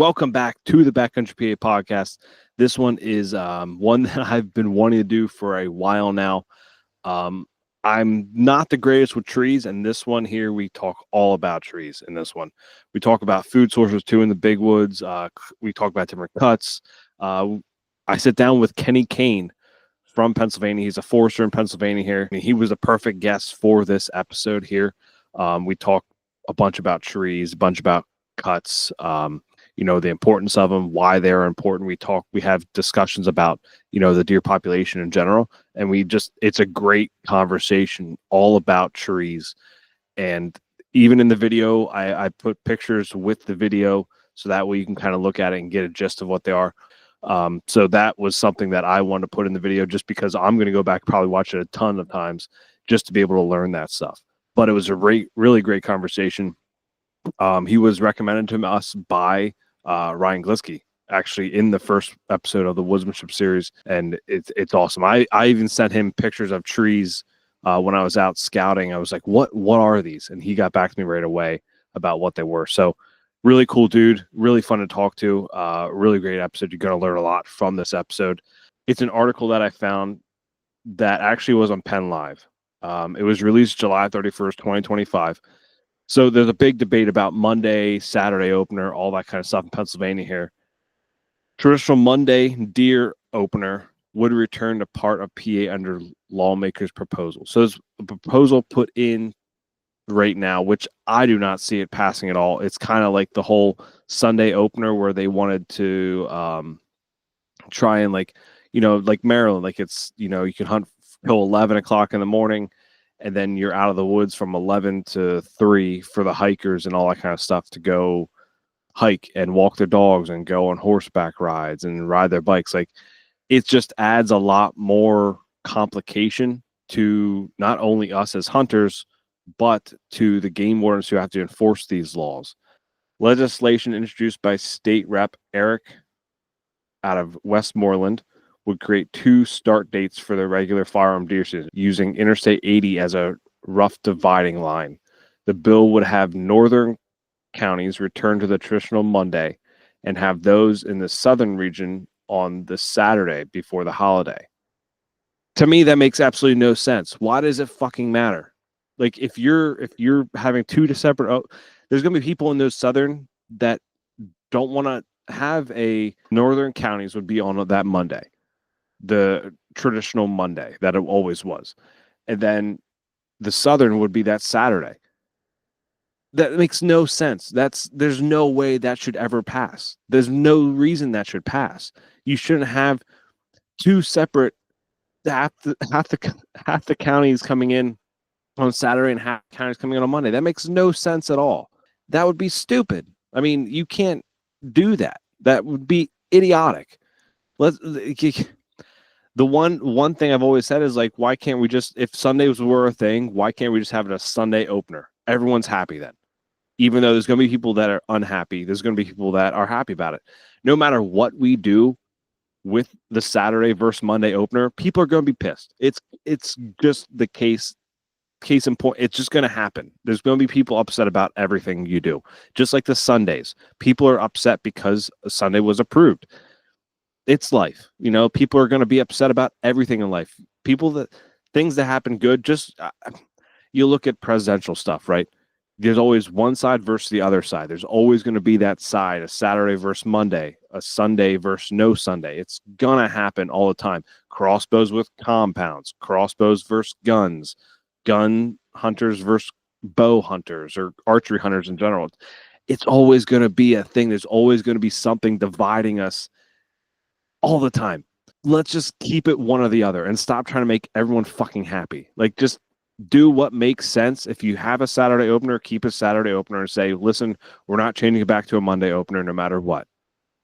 Welcome back to the Backcountry Pa Podcast. This one is one that I've been wanting to do for a while now. I'm not the greatest with trees, and this one here, we talk all about trees in this one. We talk about food sources too in the big woods. We talk about different cuts. I sit down with Kenny Kane from Pennsylvania. He's a forester in Pennsylvania here. I mean, he was a perfect guest for this episode here. We talk a bunch about trees, a bunch about cuts, the importance of them, why they're important. We have discussions about, the deer population in general. And it's a great conversation all about trees. And even in the video, I put pictures with the video so that way you can kind of look at it and get a gist of what they are. So that was something that I wanted to put in the video just because I'm going to go back, probably watch it a ton of times just to be able to learn that stuff. But it was a really great conversation. He was recommended to us by Ryan Gliski, actually, in the first episode of the Woodsmanship series, and it's awesome. I even sent him pictures of trees when I was out scouting. I was like, what are these? And he got back to me right away about what they were. So really cool dude, really fun to talk to, really great episode. You're going to learn a lot from this episode. It's an article that I found that actually was on Penn Live. It was released July 31st, 2025. So there's a big debate about Monday, Saturday opener, all that kind of stuff in Pennsylvania here. Traditional Monday deer opener would return to part of PA under lawmakers' proposal. So there's a proposal put in right now, which I do not see it passing at all. It's kind of like the whole Sunday opener where they wanted to try and like Maryland, like it's, you can hunt till 11 o'clock in the morning. And then you're out of the woods from 11 to 3 for the hikers and all that kind of stuff to go hike and walk their dogs and go on horseback rides and ride their bikes. Like, it just adds a lot more complication to not only us as hunters, but to the game wardens who have to enforce these laws. Legislation introduced by State Rep Eric out of Westmoreland would create 2 start dates for the regular firearm deer season using Interstate 80 as a rough dividing line. The bill would have northern counties return to the traditional Monday and have those in the southern region on the Saturday before the holiday. To me, that makes absolutely no sense. Why does it fucking matter? Like, if you're having 2 separate, there's going to be people in those southern that don't want to have a northern counties would be on that Monday, the traditional Monday that it always was. And then the southern would be that Saturday. That makes no sense. There's no way that should ever pass. There's no reason that should pass. You shouldn't have 2 separate, half the counties coming in on Saturday and half the counties coming in on Monday. That makes no sense at all. That would be stupid. I mean, you can't do that. That would be idiotic. The one thing I've always said is, like, why can't we just, if Sundays were a thing, why can't we just have it a Sunday opener? Everyone's happy then. Even though there's going to be people that are unhappy, there's going to be people that are happy about it. No matter what we do with the Saturday versus Monday opener, people are going to be pissed. It's just the case in point. It's just going to happen. There's going to be people upset about everything you do. Just like the Sundays. People are upset because Sunday was approved. It's life. People are going to be upset about everything in life. Things that happen good, just you look at presidential stuff, right? There's always one side versus the other side. There's always going to be that side, a Saturday versus Monday, a Sunday versus no Sunday. It's going to happen all the time. Crossbows with compounds, crossbows versus guns, gun hunters versus bow hunters, or archery hunters in general. It's always going to be a thing. There's always going to be something dividing us all the time. Let's just keep it one or the other and stop trying to make everyone fucking happy. Like, just do what makes sense. If you have a Saturday opener, keep a Saturday opener and say, listen, we're not changing it back to a Monday opener no matter what.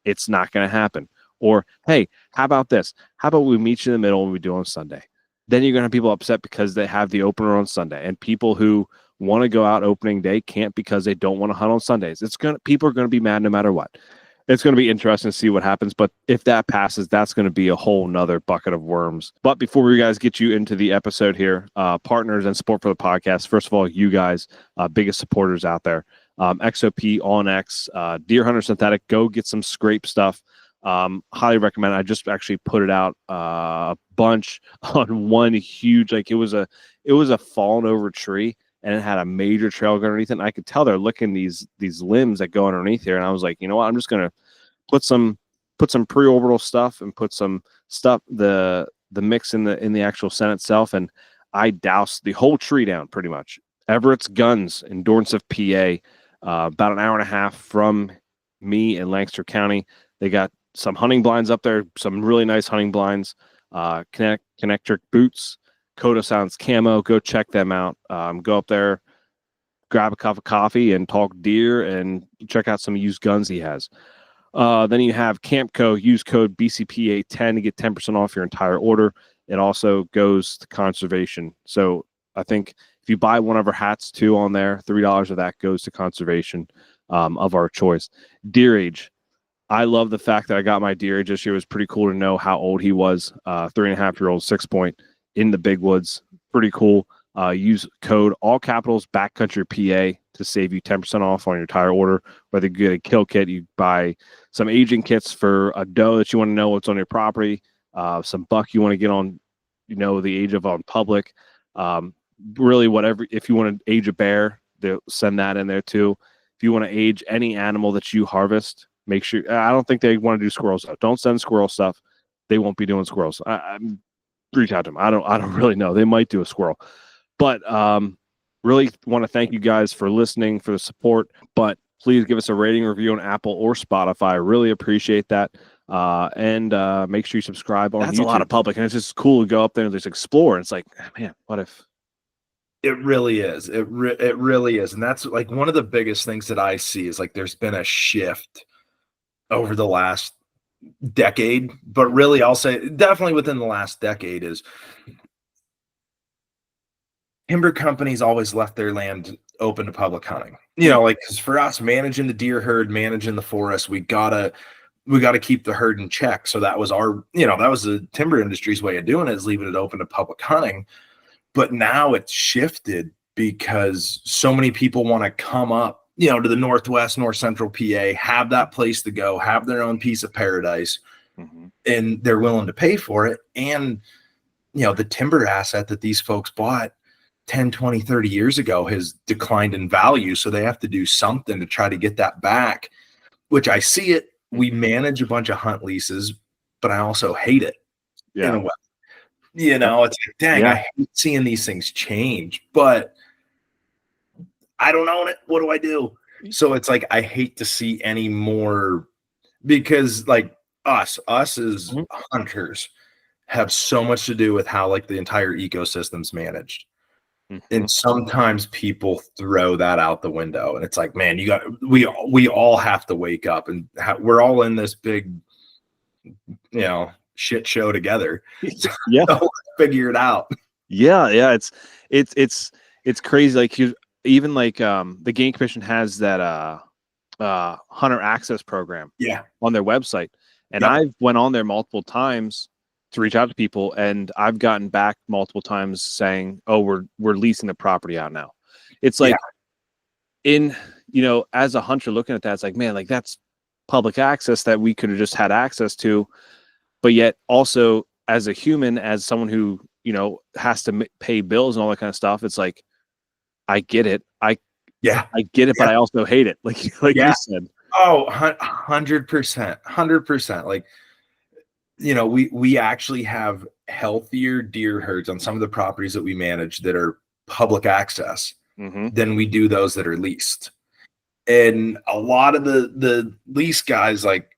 It's not going to happen. Or, hey, how about this? How about we meet you in the middle and we do it on Sunday? Then you're going to have people upset because they have the opener on Sunday, and people who want to go out opening day can't because they don't want to hunt on Sundays. People are going to be mad no matter what. It's going to be interesting to see what happens, but if that passes, that's going to be a whole nother bucket of worms. But before we guys get you into the episode here, partners and support for the podcast, first of all, you guys, biggest supporters out there. XOP, OnX, Deer Hunter Synthetic. Go get some scrape stuff. Highly recommend. I just actually put it out a bunch on one huge, like it was a fallen over tree, and it had a major trail going underneath it. And I could tell they're licking these limbs that go underneath here. And I was like, you know what? I'm just gonna put some pre-orbital stuff and put some stuff, the mix in the actual scent itself, and I doused the whole tree down pretty much. Everett's Guns in Dorrance, PA, about an hour and a half from me in Lancaster County. They got some hunting blinds up there, some really nice hunting blinds, connector boots, Coda Sounds camo. Go check them out. Go up there, grab a cup of coffee and talk deer, and check out some used guns he has. Then you have Campco. Use code BCPA10 to get 10% off your entire order. It also goes to conservation. So I think if you buy one of our hats too on there, $3 of that goes to conservation of our choice. Deer age. I love the fact that I got my deer age this year. It was pretty cool to know how old he was. 3.5-year-old 6-point in the big woods. Pretty cool. Use code all capitals Backcountry PA to save you 10% off on your entire order. Whether you get a kill kit, you buy some aging kits for a doe that you want to know what's on your property, some buck you want to get on, the age of on public. Really, whatever. If you want to age a bear, they'll send that in there too. If you want to age any animal that you harvest, make sure. I don't think they want to do squirrels though. Don't send squirrel stuff. They won't be doing squirrels. I'm reach out to them. I don't really know. They might do a squirrel, but really want to thank you guys for listening, for the support. But please give us a rating, review on Apple or Spotify. I really appreciate that. And make sure you subscribe on That's YouTube. A lot of public, and it's just cool to go up there and just explore. And it's like, man, what if? It really is. It really is. And that's like one of the biggest things that I see is like there's been a shift over the last decade, but really I'll say definitely within the last decade is timber companies always left their land open to public hunting. Like, because for us, managing the deer herd, managing the forest, we gotta keep the herd in check. So that was our, that was the timber industry's way of doing it, is leaving it open to public hunting. But now it's shifted because so many people want to come up, to the Northwest, North Central PA, have that place to go, have their own piece of paradise, and they're willing to pay for it. And, the timber asset that these folks bought 10, 20, 30 years ago has declined in value. So they have to do something to try to get that back, which I see it. We manage a bunch of hunt leases, but I also hate it in a way. It's like, dang, I hate seeing these things change, but I don't own it. What do I do? So it's like, I hate to see any more, because like us as hunters have so much to do with how like the entire ecosystem's managed. And sometimes people throw that out the window, and it's like, man, we all have to wake up, and we're all in this big, shit show together. So let's figure it out. Yeah. It's crazy. Like even like the Game Commission has that hunter access program on their website, and I've went on there multiple times to reach out to people, and I've gotten back multiple times saying, oh, we're leasing the property out now. It's like as a hunter looking at that, it's like, man, like that's public access that we could have just had access to. But yet also as a human, as someone who, has to pay bills and all that kind of stuff, it's like, I get it. I get it, but I also hate it. Like you said. Oh, 100%, 100%. Like, we actually have healthier deer herds on some of the properties that we manage that are public access than we do those that are leased. And a lot of the lease guys, like,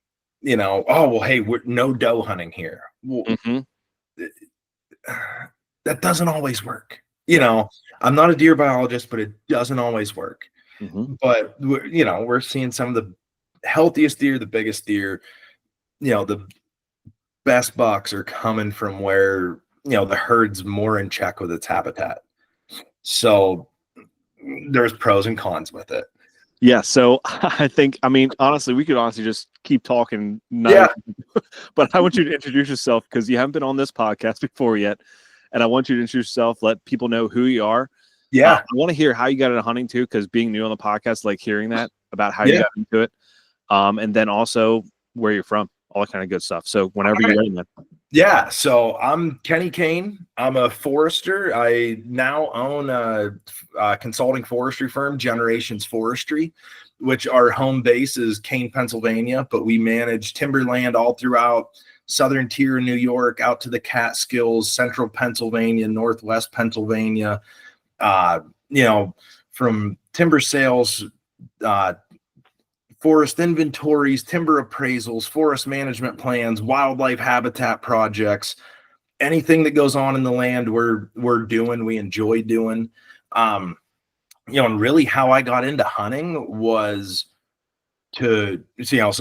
oh, well, hey, we're no doe hunting here. Well, that doesn't always work. I'm not a deer biologist, but it doesn't always work. But we're seeing some of the healthiest deer, the biggest deer, the best bucks are coming from where, the herd's more in check with its habitat. So there's pros and cons with it. Yeah. So honestly, we could just keep talking. But I want you to introduce yourself, because you haven't been on this podcast before yet. And I want you to introduce yourself, let people know who you are, Yeah. I want to hear how you got into hunting too, because being new on the podcast, like hearing that about how you Yeah. got into it, and then also where you're from, all that kind of good stuff. So whenever you're ready, man. Yeah, so I'm Kenny Kane. I'm a forester. I now own a consulting forestry firm, Generations Forestry, which our home base is Kane, Pennsylvania, but we manage timberland all throughout southern tier of New York, out to the Catskills, central Pennsylvania, northwest Pennsylvania, you know, from timber sales, forest inventories, timber appraisals, forest management plans, wildlife habitat projects, anything that goes on in the land we're doing, we enjoy doing. And really how I got into hunting was so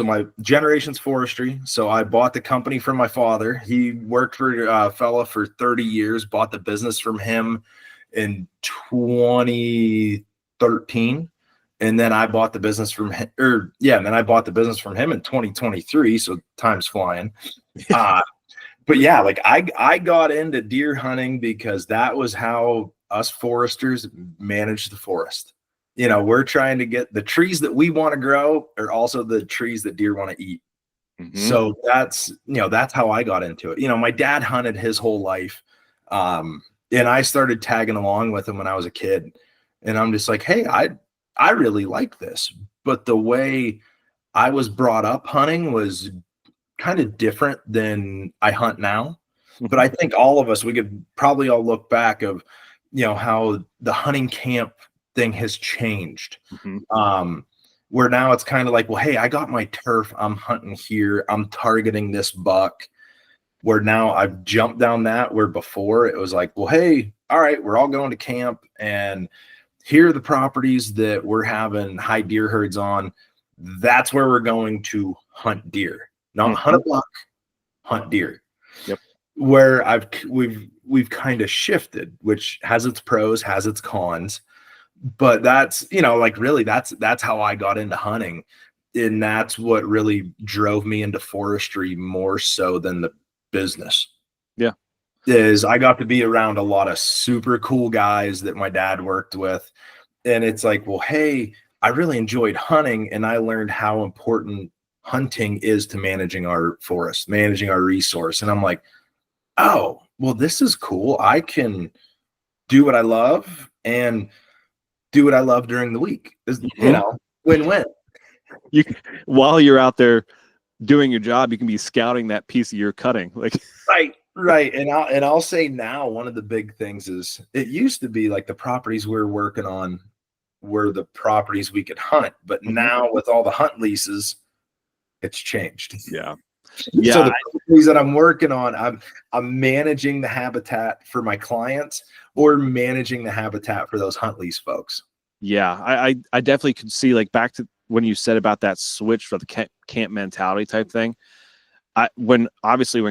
my Generations Forestry. So I bought the company from my father. He worked for a fella for 30 years, bought the business from him in 2013. And then I bought the business from him, and then I bought the business from him in 2023. So time's flying. But yeah, like I got into deer hunting because that was how us foresters manage the forest. We're trying to get the trees that we want to grow are also the trees that deer want to eat. So that's how I got into it. My dad hunted his whole life. And I started tagging along with him when I was a kid. And I'm just like, hey, I really like this. But the way I was brought up hunting was kind of different than I hunt now. But I think all of us, we could probably all look back of, how the hunting camp thing has changed. Where now it's kind of like, well, hey, I got my turf. I'm hunting here. I'm targeting this buck. Where now I've jumped down that, where before it was like, well, hey, all right, we're all going to camp, and here are the properties that we're having high deer herds on. That's where we're going to hunt deer, not hunt a buck, hunt deer. Yep. Where we've kind of shifted, which has its pros, has its cons, but that's really that's how I got into hunting, and that's what really drove me into forestry more so than the business. Yeah. Is I got to be around a lot of super cool guys that my dad worked with. And it's like, well, hey, I really enjoyed hunting, and I learned how important hunting is to managing our forest, managing our resource. And I'm like, oh, well, this is cool. I can do what I love and do what I love during the week. Win-win. While you're out there doing your job, you can be scouting that piece of your cutting. Like Right. And I'll say now, one of the big things is, it used to be like the properties we were working on were the properties we could hunt, but now with all the hunt leases, it's changed. Yeah. So the properties that I'm working on, I'm managing the habitat for my clients or managing the habitat for those hunt lease folks. Yeah, I definitely could see, like, back to when you said about that switch for the camp mentality type thing. When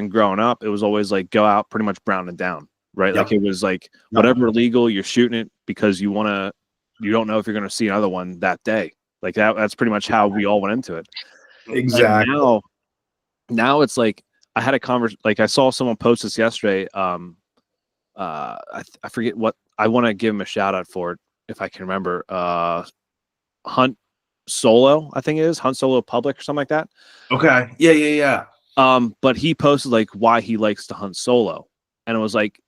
growing up, it was always like go out pretty much brown and down, right? Yep. Like it was like whatever legal, you're shooting it because you don't know if you're going to see another one that day. Like that's pretty much how we all went into it. Exactly. And now it's like I had a conversation. Like I saw someone post this yesterday. I forget what, I want to give him a shout out for it if I can remember. Hunt Solo, I think it is Hunt Solo Public or something like that. Okay. Yeah. But he posted like why he likes to hunt solo. And it was like,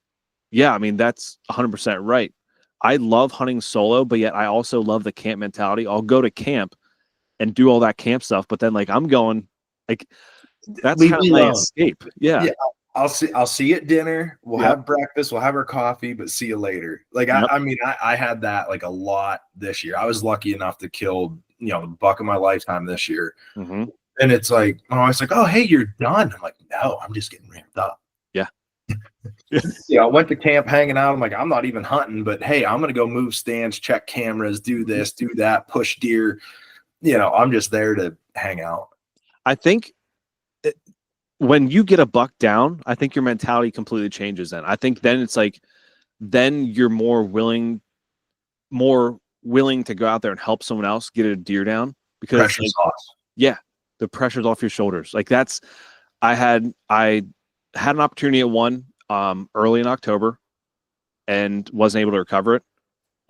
yeah, I mean, that's 100% right. I love hunting solo, but yet I also love the camp mentality. I'll go to camp and do all that camp stuff, but then like I'm going, like, that's kind of my escape. Yeah. I'll see you at dinner. We'll have breakfast. We'll have our coffee, but see you later. Like, I had that like a lot this year. I was lucky enough to kill, the buck of my lifetime this year. And it's like, my wife's like, oh, hey, you're done. I'm like, no, I'm just getting ramped up. Yeah. I went to camp hanging out. I'm like, I'm not even hunting, but hey, I'm going to go move stands, check cameras, do this, do that, push deer. I'm just there to hang out. I think when you get a buck down, I think your mentality completely changes then. I think then it's like, then you're more willing to go out there and help someone else get a deer down, because pressure's off. Yeah, the pressure's off your shoulders. Like I had an opportunity at one early in October and wasn't able to recover it.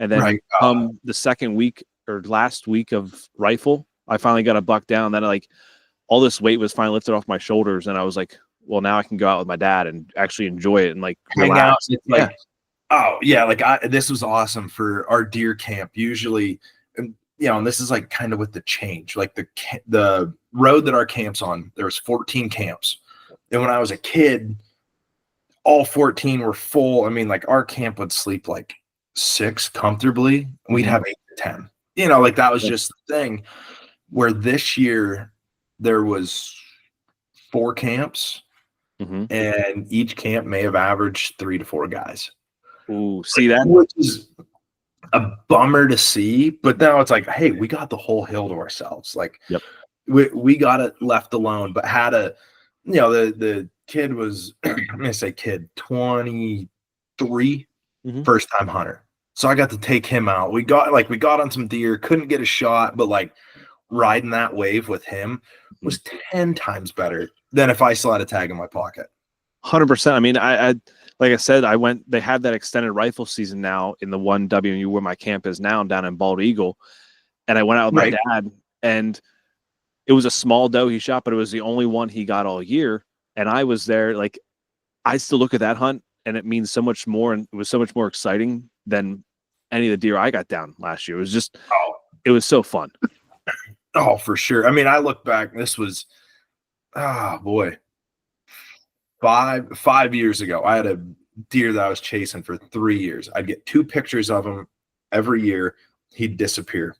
And then come the second week or last week of rifle, I finally got a buck down. Then like all this weight was finally lifted off my shoulders, and I was like, well, now I can go out with my dad and actually enjoy it and like hang out. It's like, oh yeah, like this was awesome for our deer camp. Usually, and and this is like kind of with the change, like the road that our camp's on, there was 14 camps, and when I was a kid, all 14 were full. I mean, like our camp would sleep like 6 comfortably. We'd have 8 to 10. Like that was just the thing. Where this year there was 4 camps, and each camp may have averaged 3 to 4 guys. Ooh, see that? Which is a bummer to see, but now it's like, hey, we got the whole hill to ourselves. Like, we got it left alone, but had a, the kid was, I'm gonna say kid, 23, first time hunter. So I got to take him out. We got on some deer, couldn't get a shot, but like riding that wave with him was 10 times better than if I still had a tag in my pocket. 100%. I mean, I like I said, they have that extended rifle season now in the 1W where my camp is now down in Bald Eagle. And I went out with my dad, and it was a small doe he shot, but it was the only one he got all year. And I was there. Like, I still look at that hunt and it means so much more. And it was so much more exciting than any of the deer I got down last year. It was just, it was so fun. Oh, for sure. I mean, I look back, this was, boy, 5 years ago. I had a deer that I was chasing for 3 years. I'd get 2 pictures of him every year. He'd disappear.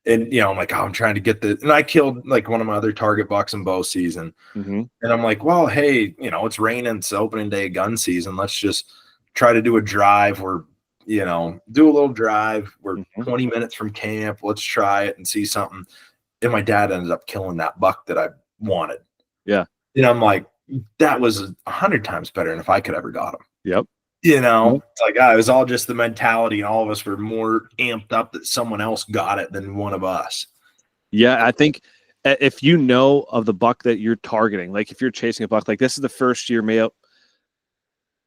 And, I'm like, I'm trying to get and I killed like one of my other target bucks in bow season. And I'm like, well, hey, it's raining. It's opening day of gun season. Let's just try to do a drive. We're, do a little drive. We're 20 minutes from camp. Let's try it and see something. And my dad ended up killing that buck that I wanted. Yeah. And I'm like, that was 100 times better than if I could ever got him. Yep. It's like, it was all just the mentality, and all of us were more amped up that someone else got it than one of us. Yeah, I think if you know of the buck that you're targeting, like if you're chasing a buck, like this is the first year,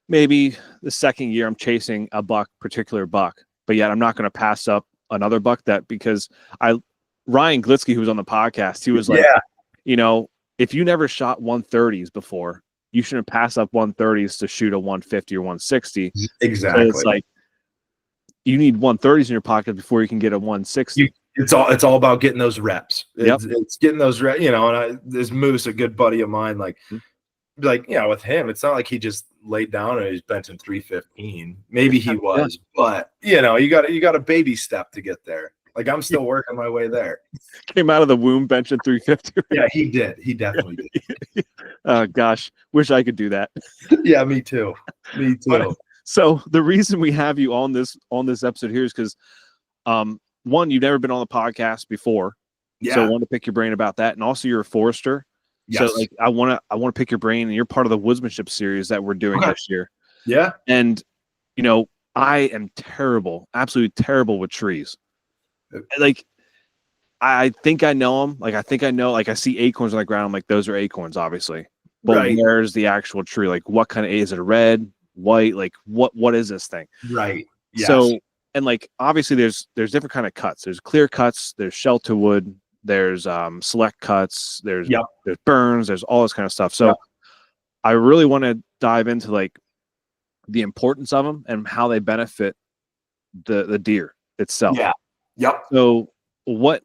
maybe the second year I'm chasing a particular buck, but yet I'm not going to pass up another buck because Ryan Glitzky, who was on the podcast, he was like, if you never shot 130s before, you shouldn't pass up 130s to shoot a 150 or 160. Exactly. So it's like you need 130s in your pocket before you can get a 160. It's all about getting those reps. It's getting those reps, and this Moose, a good buddy of mine, like with him, it's not like he just laid down and he's benching 315. Maybe he was, but you got a baby step to get there. Like I'm still working my way there. Came out of the womb benching 350. Yeah, he did. He definitely did. Oh gosh, wish I could do that. Yeah, me too. So the reason we have you on this episode here is because, one, you've never been on the podcast before, so I want to pick your brain about that, and also you're a forester. Yes. So like I want to pick your brain, and you're part of the woodsmanship series that we're doing this year. Yeah, and I am terrible, absolutely terrible with trees. Like, I think I know them. Like, I see acorns on the ground. I'm like, those are acorns, obviously. But where's the actual tree? Like, what kind of, is it red, white? Like, what is this thing? Right. Yes. So, and like, obviously there's different kind of cuts. There's clear cuts, there's Shelterwood, there's select cuts, there's burns, there's all this kind of stuff. So I really want to dive into like the importance of them and how they benefit the deer itself. Yeah. Yep. So what,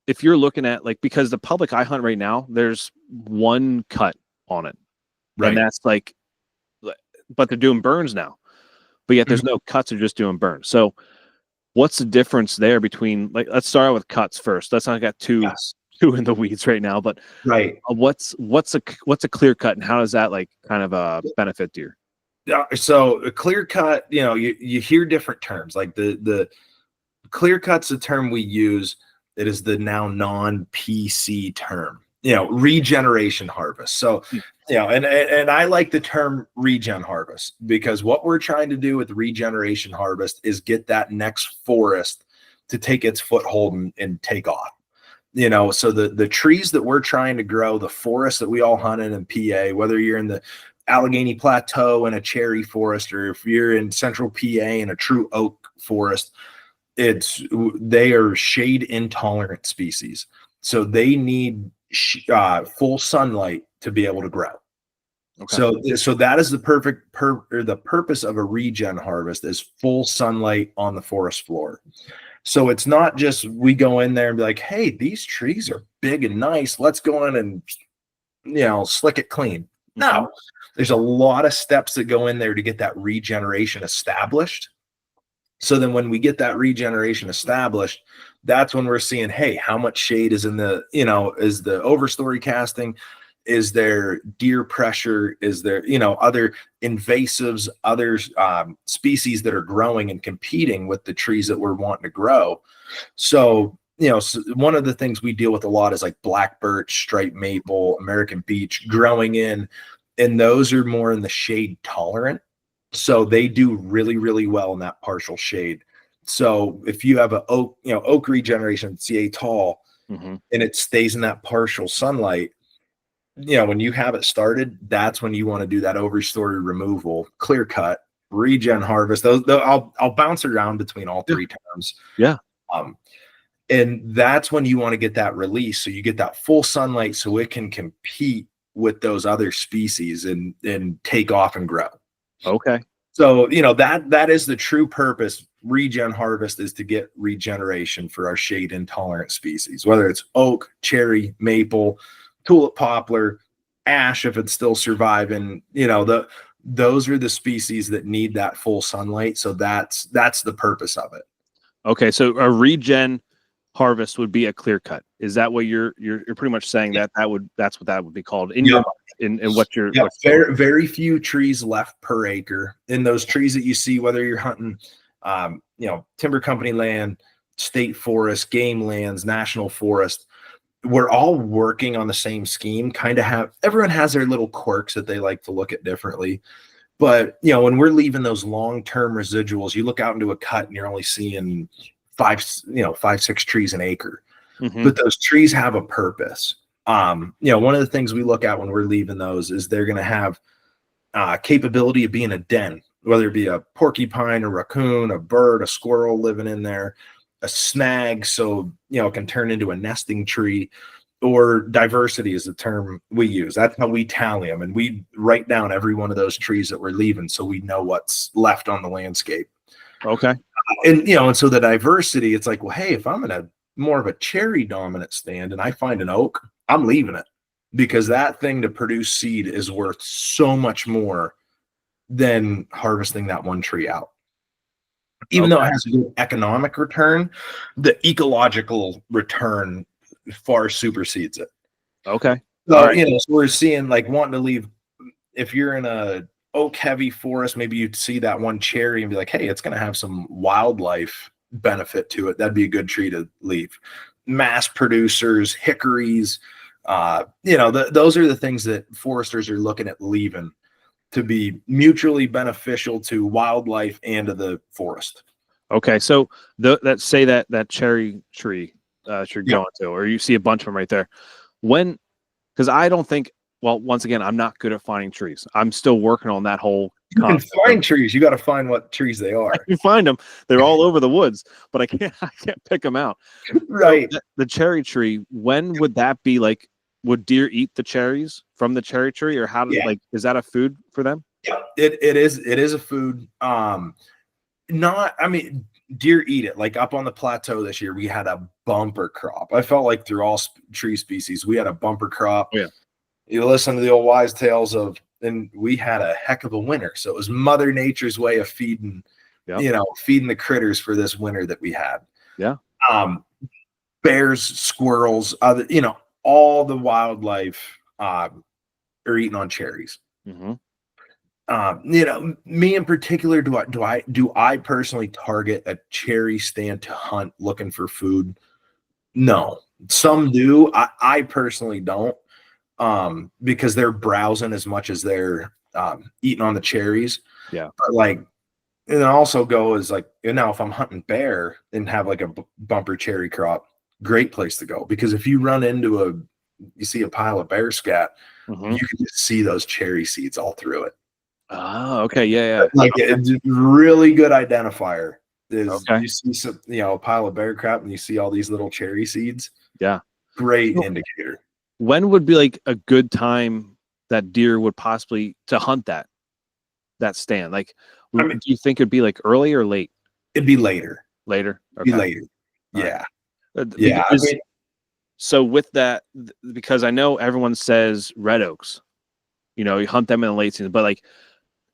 if you're looking at like, because the public I hunt right now, there's one cut on it. Right. And that's like, but they're doing burns now, but yet there's no cuts, they're just doing burns. So what's the difference there between, like, let's start out with cuts first. Let's not get too in the weeds right now, but what's a clear cut, and how does that like kind of benefit deer? So a clear cut, you hear different terms, like the clear cut's the term we use. It is the now non-PC term, regeneration harvest. So, and I like the term regen harvest, because what we're trying to do with regeneration harvest is get that next forest to take its foothold and take off. So the trees that we're trying to grow, the forest that we all hunt in PA, whether you're in the Allegheny Plateau in a cherry forest, or if you're in central PA in a true oak forest, they are shade intolerant species. So they need full sunlight to be able to grow. Okay. So that is the the purpose of a regen harvest is full sunlight on the forest floor. So it's not just we go in there and be like, hey, these trees are big and nice. Let's go in and, slick it clean. No, there's a lot of steps that go in there to get that regeneration established. So then when we get that regeneration established, that's when we're seeing, hey, how much shade is in the, is the overstory casting? Is there deer pressure? Is there, other invasives, other species that are growing and competing with the trees that we're wanting to grow? So, one of the things we deal with a lot is like black birch, striped maple, American beech growing in, and those are more in the shade tolerant. So they do really, really well in that partial shade. So if you have an oak, oak regeneration, CA tall, and it stays in that partial sunlight, when you have it started, that's when you want to do that overstory removal, clear cut, regen harvest. I'll bounce around between all three terms. Yeah. And that's when you want to get that release. So you get that full sunlight so it can compete with those other species and take off and grow. Okay. So, that is the true purpose. Regen harvest is to get regeneration for our shade intolerant species, whether it's oak, cherry, maple, tulip poplar, ash, if it's still surviving, those are the species that need that full sunlight. So that's the purpose of it. Okay. So a regen harvest would be a clear cut. Is that what you're pretty much saying that's what that would be called in your in what you're very, very few trees left per acre. In those trees that you see, whether you're hunting timber company land, state forest, game lands, national forest, we're all working on the same scheme. Everyone has their little quirks that they like to look at differently. But when we're leaving those long-term residuals, you look out into a cut and you're only seeing 5-6 trees an acre. But those trees have a purpose. One of the things we look at when we're leaving those is they're going to have capability of being a den, whether it be a porcupine, a raccoon, a bird, a squirrel living in there, a snag, so it can turn into a nesting tree, or diversity is the term we use. That's how we tally them, and we write down every one of those trees that we're leaving so we know what's left on the landscape. Okay. And so the diversity, it's like, well, hey, if I'm in a more of a cherry dominant stand and I find an oak, I'm leaving it, because that thing to produce seed is worth so much more than harvesting that one tree out. Even though it has a good economic return, the ecological return far supersedes it. Okay. So, so we're seeing like wanting to leave, if you're in a oak heavy forest, maybe you'd see that one cherry and be like, hey, it's going to have some wildlife benefit to it. That'd be a good tree to leave. Mass producers, hickories, those are the things that foresters are looking at leaving to be mutually beneficial to wildlife and to the forest. Okay, so let's say that cherry tree you're going to, or you see a bunch of them right there. Because I don't think, well, once again, I'm not good at finding trees. I'm still working on that whole concept. You can find trees. You got to find what trees they are. You find them. They're all over the woods, but I can't pick them out. Right. So the cherry tree, when would that be like? Would deer eat the cherries from the cherry tree, or how? Is that a food for them? Yeah, it is. It is a food. Deer eat it. Like up on the plateau this year, we had a bumper crop. I felt like through all tree species, we had a bumper crop. Yeah. You listen to the old wise tales and we had a heck of a winter. So it was Mother Nature's way of feeding, feeding the critters for this winter that we had. Yeah. Bears, squirrels, all the wildlife are eating on cherries. Me in particular, do I personally target a cherry stand to hunt looking for food? No, some do. I personally don't, because they're browsing as much as they're eating on the cherries. Yeah. But and it also goes now if I'm hunting bear and have like a bumper cherry crop, great place to go, because if you run into you see a pile of bear scat, you can just see those cherry seeds all through it. Oh, okay. Yeah. It's a really good identifier is you see some, a pile of bear crap and you see all these little cherry seeds. Yeah. Great indicator. When would be like a good time that deer would possibly to hunt that stand? Like, do you think it'd be like early or late? It'd be later. Later. Okay. Be later. Yeah. Yeah. So with that, because I know everyone says red oaks, you hunt them in the late season, but like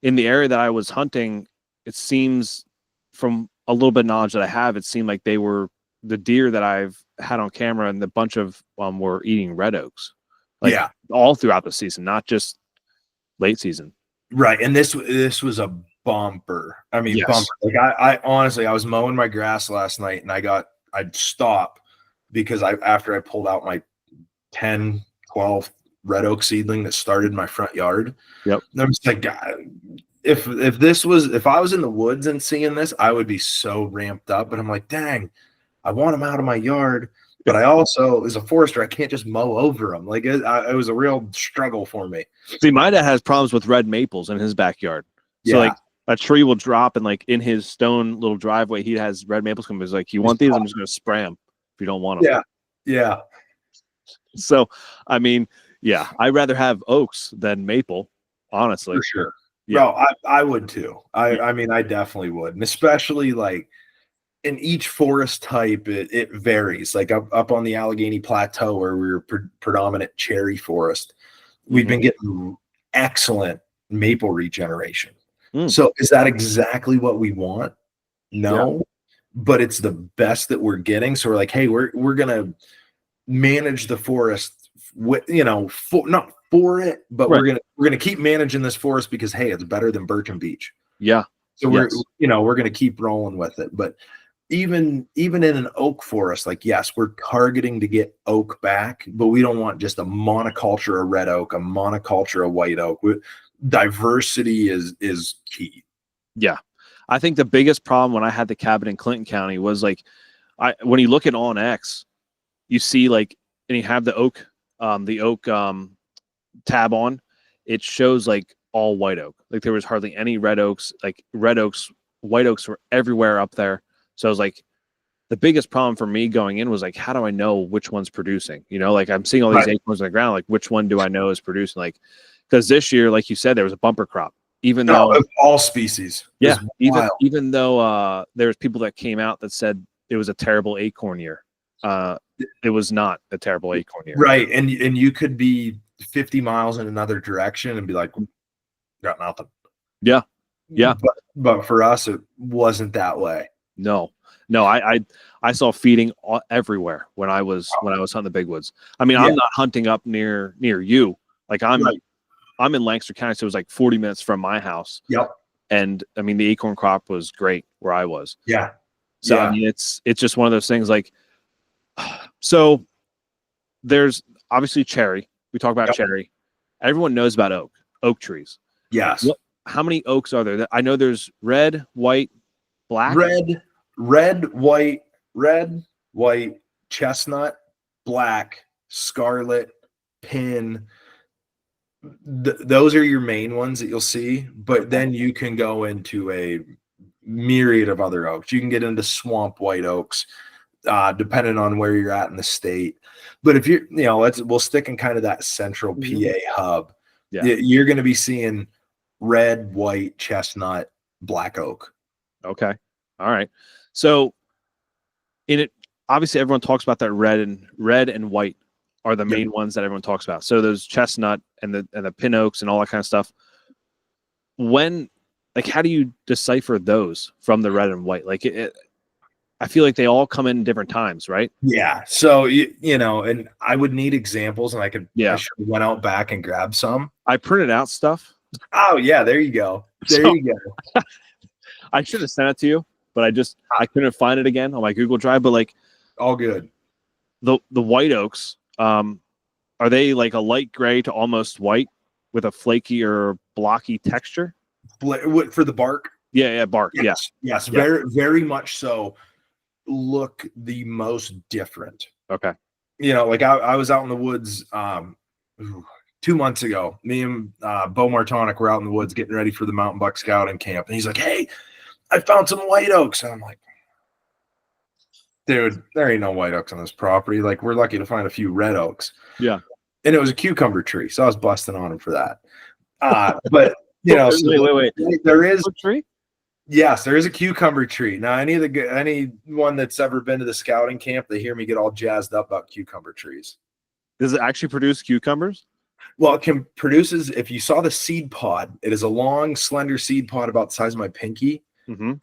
in the area that I was hunting, it seems from a little bit of knowledge that I have, it seemed like they were the deer that I've had on camera, and the bunch of were eating red oaks, like all throughout the season, not just late season. Right. And this was a bumper. I mean, bumper. Like I honestly, I was mowing my grass last night and I'd stop because after I pulled out my 10, 12 red oak seedling that started in my front yard. Yep. And I'm just like, God, if I was in the woods and seeing this, I would be so ramped up. But I'm like, dang, I want them out of my yard. But I also, as a forester, I can't just mow over them. Like it was a real struggle for me. See, my dad has problems with red maples in his backyard. So like a tree will drop, and like in his stone little driveway, he has red maples coming. He's like, "You want these? I'm just going to spray them if you don't want them." Yeah. So, I mean, I'd rather have oaks than maple, honestly. For sure. Yeah, no, I would too. I mean, I definitely would, and especially like in each forest type, it varies. Like up on the Allegheny Plateau, where we were predominant cherry forest, we've been getting excellent maple regeneration. So is that exactly what we want? No, but it's the best that we're getting. So we're like, hey, we're gonna manage the forest, not for it, but we're gonna keep managing this forest because hey, it's better than birch and beech. Yeah. So we're gonna keep rolling with it. But even in an oak forest, like yes, we're targeting to get oak back, but we don't want just a monoculture of red oak, a monoculture of white oak. Diversity is key. Yeah. I think the biggest problem when I had the cabin in Clinton County was like, when you look at OnX, you see like, and you have the oak tab on, it shows like all white oak. Like there was hardly any red oaks. Like red oaks, white oaks were everywhere up there. So I was like, the biggest problem for me going in was like, how do I know which one's producing? Like I'm seeing all these acorns on the ground. Like which one do I know is producing? Like, because this year, like you said, there was a bumper crop. Even though of all species, even though there was people that came out that said it was a terrible acorn year. It was not a terrible acorn year, right? And you could be 50 miles in another direction and be like, got nothing. Yeah. But for us, it wasn't that way. No. I saw feeding everywhere when I was hunting the big woods. I mean, I'm not hunting up near you. Like I'm in Lancaster County, so it was like 40 minutes from my house. Yep. And I mean, the acorn crop was great where I was. Yeah. So I mean, it's just one of those things. Like, so there's obviously cherry. We talk about cherry. Everyone knows about oak trees. Yes. How many oaks are there? I know there's red, white, black. Red, white, chestnut, black, scarlet, pin. Those are your main ones that you'll see, but then you can go into a myriad of other oaks. You can get into swamp white oaks, depending on where you're at in the state. But if you're, we'll stick in kind of that central PA hub. Yeah. You're going to be seeing red, white, chestnut, black oak. Okay. All right. So in it, obviously everyone talks about that red and white are the main ones that everyone talks about. So those chestnut and the pin oaks and all that kind of stuff. How do you decipher those from the red and white? Like I feel like they all come in different times, right? Yeah. So, and I would need examples, and I should have went out back and grabbed some. I printed out stuff. Oh yeah. There you go. You go. I should have sent it to you, but I couldn't find it again on my Google Drive, but like all good. The white oaks, are they like a light gray to almost white with a flaky or blocky texture? For the bark? Yeah, bark. Yes, very, very much so. Look the most different. Okay. Like I was out in the woods 2 months ago. Me and Bo Martonic were out in the woods getting ready for the mountain buck scouting camp, and he's like, "Hey, I found some white oaks," and I'm like, dude, there ain't no white oaks on this property. Like, we're lucky to find a few red oaks. Yeah. And it was a cucumber tree, so I was busting on him for that. But you know, wait. There is tree. Yes, there is a cucumber tree. Now, anyone that's ever been to the scouting camp, they hear me get all jazzed up about cucumber trees. Does it actually produce cucumbers? Well, it produces, if you saw the seed pod, it is a long, slender seed pod about the size of my pinky. Mm-hmm.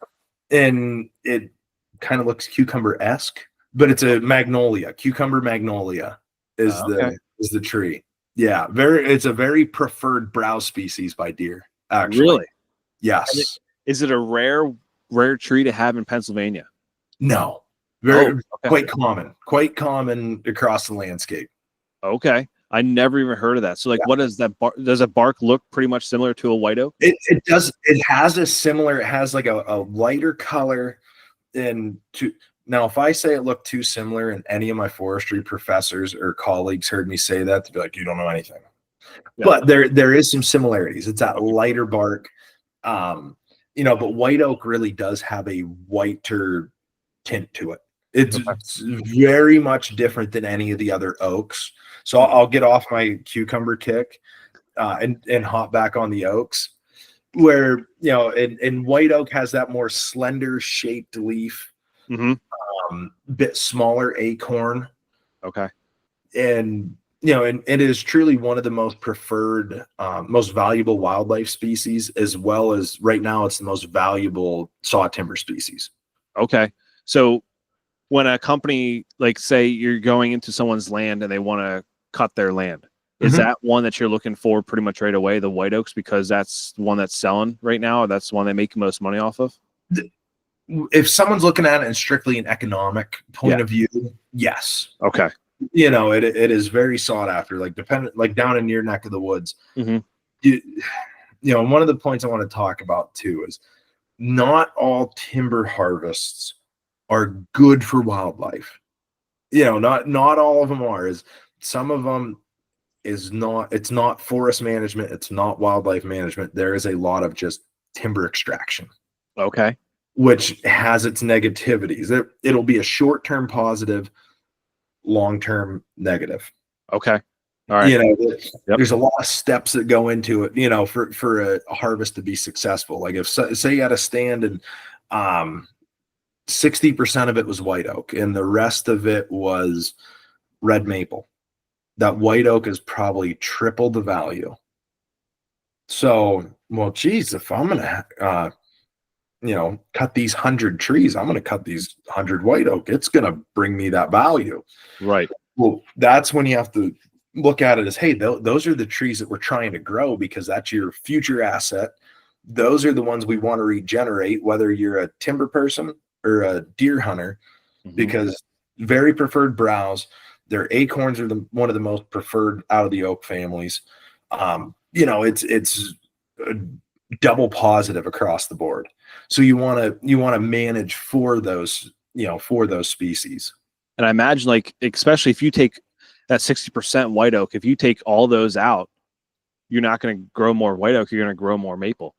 And it kind of looks cucumber-esque, but it's a magnolia. Cucumber magnolia is the tree. Yeah, it's a very preferred browse species by deer, actually. Really? Yes. Is it a rare tree to have in Pennsylvania? No. Quite common across the landscape. Okay. I never even heard of that. So, like, what does that does a bark look pretty much similar to a white oak? It does. It has like a lighter color. Now, if I say it looked too similar, and any of my forestry professors or colleagues heard me say that, they'd be like, "You don't know anything." Yeah. But there is some similarities. It's that lighter bark, But white oak really does have a whiter tint to it. It's very much different than any of the other oaks. So I'll get off my cucumber kick and hop back on the oaks, where and white oak has that more slender shaped leaf, bit smaller acorn. Okay. And it is truly one of the most preferred, most valuable wildlife species, as well as right now it's the most valuable saw timber species. Okay. So when a company, like, say you're going into someone's land and they want to cut their land, is that one that you're looking for pretty much right away, the white oaks, because that's the one that's selling right now, or that's the one they make most money off of? If someone's looking at it in strictly an economic point of view, yes. Okay. It is very sought after, like down in your neck of the woods. One of the points I want to talk about too is not all timber harvests are good for wildlife. Not all of them are. Some of them is not. It's not forest management. It's not wildlife management. There is a lot of just timber extraction. Okay. Which has its negativities. It'll be a short-term positive, long-term negative. Okay. All right. There's a lot of steps that go into it, for a harvest to be successful. Like if say you had a stand and 60% of it was white oak and the rest of it was red maple, that white oak is probably triple the value. So, well, geez, if I'm gonna cut these 100 trees, I'm going to cut these 100 white oak. It's going to bring me that value. Right. Well, that's when you have to look at it as, hey, those are the trees that we're trying to grow, because that's your future asset. Those are the ones we want to regenerate, whether you're a timber person or a deer hunter, because very preferred browse. Their acorns are one of the most preferred out of the oak families. It's a double positive across the board. So you want to manage for those species. And I imagine, like, especially if you take that 60% white oak, if you take all those out, you're not going to grow more white oak. You're going to grow more maple.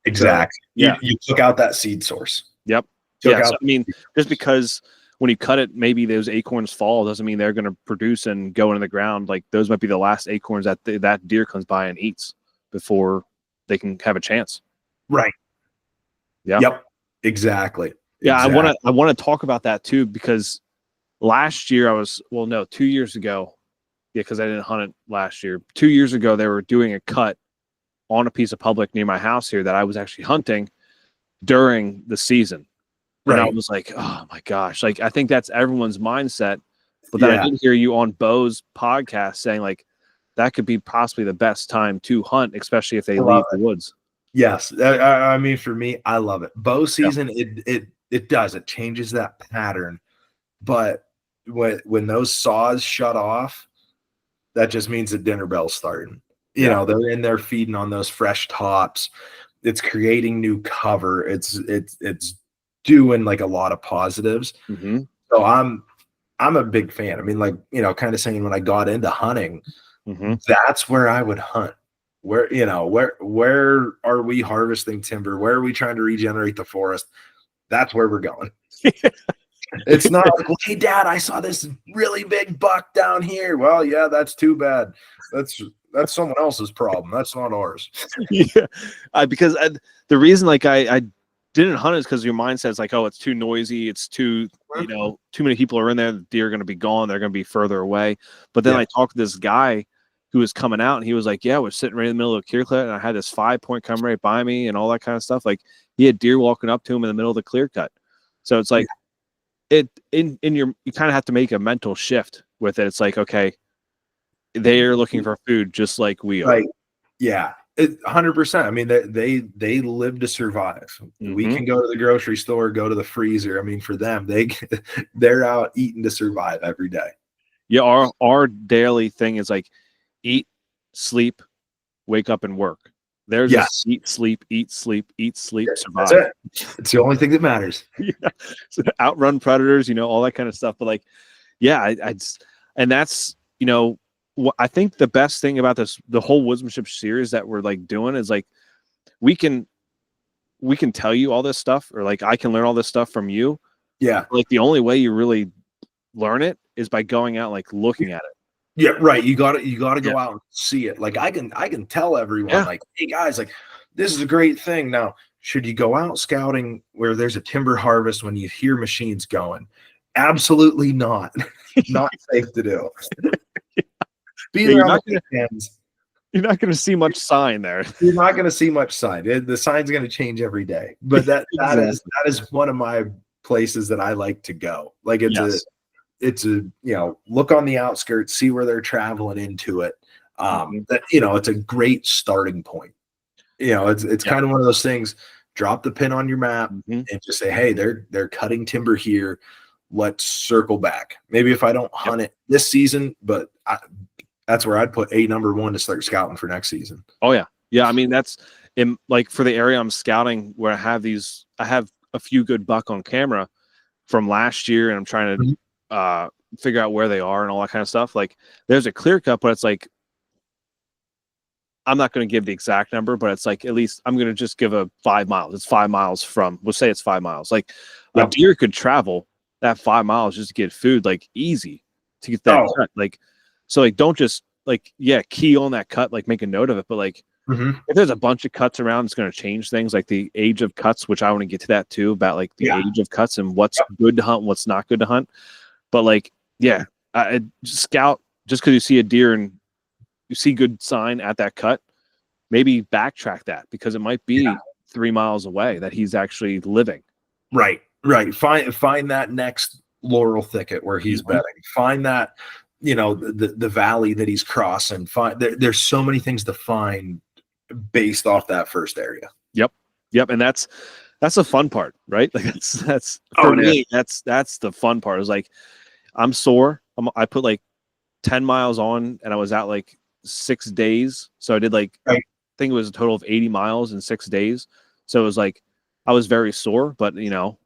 Exactly. So, you took out that seed source. Yep. So, I mean, just because when you cut it, maybe those acorns fall doesn't mean they're going to produce and go into the ground. Like, those might be the last acorns that deer comes by and eats before they can have a chance. Right. Yeah. Yep. Exactly. Yeah. I want to talk about that too, because last year 2 years ago. Yeah. Cause I didn't hunt it last year. 2 years ago, they were doing a cut on a piece of public near my house here that I was actually hunting during the season. And I was like, oh my gosh. Like, I think that's everyone's mindset. But then I did hear you on Bo's podcast saying, like, that could be possibly the best time to hunt, especially if they leave the woods. Yes. I mean, for me, I love it. Bow season, it does. It changes that pattern. But when those saws shut off, that just means the dinner bell's starting. They're in there feeding on those fresh tops. It's creating new cover. It's doing like a lot of positives. So I'm a big fan. I mean, like, kind of saying when I got into hunting, that's where I would hunt. Where are we harvesting timber? Where are we trying to regenerate the forest? That's where we're going. It's not like, well, hey, Dad, I saw this really big buck down here. Well, yeah, that's too bad. That's someone else's problem. That's not ours. Yeah, because the reason like I didn't hunt is because your mindset's like, oh, it's too noisy, it's too, you know, too many people are in there, the deer are going to be gone, they're going to be further away. But then I talked to this guy who was coming out, and he was like, yeah, we're sitting right in the middle of a clear cut, and I had this 5-point come right by me and all that kind of stuff. Like, he had deer walking up to him in the middle of the clear cut. So it's like you kind of have to make a mental shift with it. It's like, okay, they are looking for food just like we are. Right. Yeah. 100%. I mean, they live to survive. We can go to the grocery store, go to the freezer. I mean, for them, they're out eating to survive every day. Yeah, our daily thing is like eat, sleep, wake up, and work. There's just eat, sleep, survive. That's it. It's the only thing that matters. Yeah. So outrun predators, you know, all that kind of stuff. But like, yeah, and that's, you know, I think the best thing about the whole woodsmanship series that we're like doing is like we can tell you all this stuff, or like I can learn all this stuff from you. Yeah. Like the only way you really learn it is by going out, like looking at it. Yeah, right. You got to go out and see it. Like I can tell everyone, like, hey guys, like this is a great thing. Now, should you go out scouting where there's a timber harvest when you hear machines going? Absolutely not. Not safe to do. You're not going to see much sign there. You're not going to see much sign. The sign's going to change every day. But that is one of my places that I like to go. Like it's a you know, look on the outskirts, see where they're traveling into it. That, you know, it's a great starting point. You know, it's kind of one of those things. Drop the pin on your map and just say, hey, they're cutting timber here. Let's circle back. Maybe if I don't hunt it this season, but that's where I'd put number 1 to start scouting for next season. Oh yeah. Yeah. I mean, that's in like for the area I'm scouting where I have a few good buck on camera from last year, and I'm trying to figure out where they are and all that kind of stuff. Like there's a clear cut, but it's like, I'm not going to give the exact number, but it's like, at least I'm going to just give a 5 miles. It's 5 miles from, we'll say it's 5 miles. Like a deer could travel that 5 miles just to get food, like easy to get that cut. Like, so like, don't just like, key on that cut, like make a note of it. But like, if there's a bunch of cuts around, it's going to change things, like the age of cuts, which I want to get to that too, about like the age of cuts and what's good to hunt, what's not good to hunt. But like, scout just because you see a deer and you see good sign at that cut, maybe backtrack that, because it might be 3 miles away that he's actually living. Right. Find that next laurel thicket where he's bedding. Find that, you know, the valley that he's crossing. There's so many things to find based off that first area. Yep. And that's the fun part, right? Like that's for me, that's the fun part. Is like, I'm sore. I put like 10 miles on, and I was out like 6 days. So I did like, I think it was a total of 80 miles in 6 days. So it was like, I was very sore, but you know,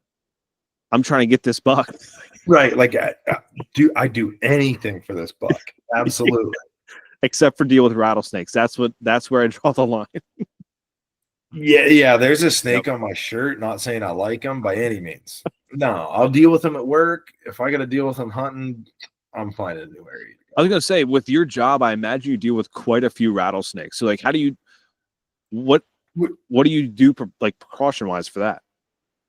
I'm trying to get this buck. Right. Like I do anything for this buck. Absolutely. Except for deal with rattlesnakes. That's where I draw the line. Yeah. There's a snake on my shirt. Not saying I like them by any means. No, I'll deal with them at work. If I got to deal with them hunting, I'm finding a new area. I was gonna say, with your job, I imagine you deal with quite a few rattlesnakes. So like, how do you, what do you do like precaution wise for that?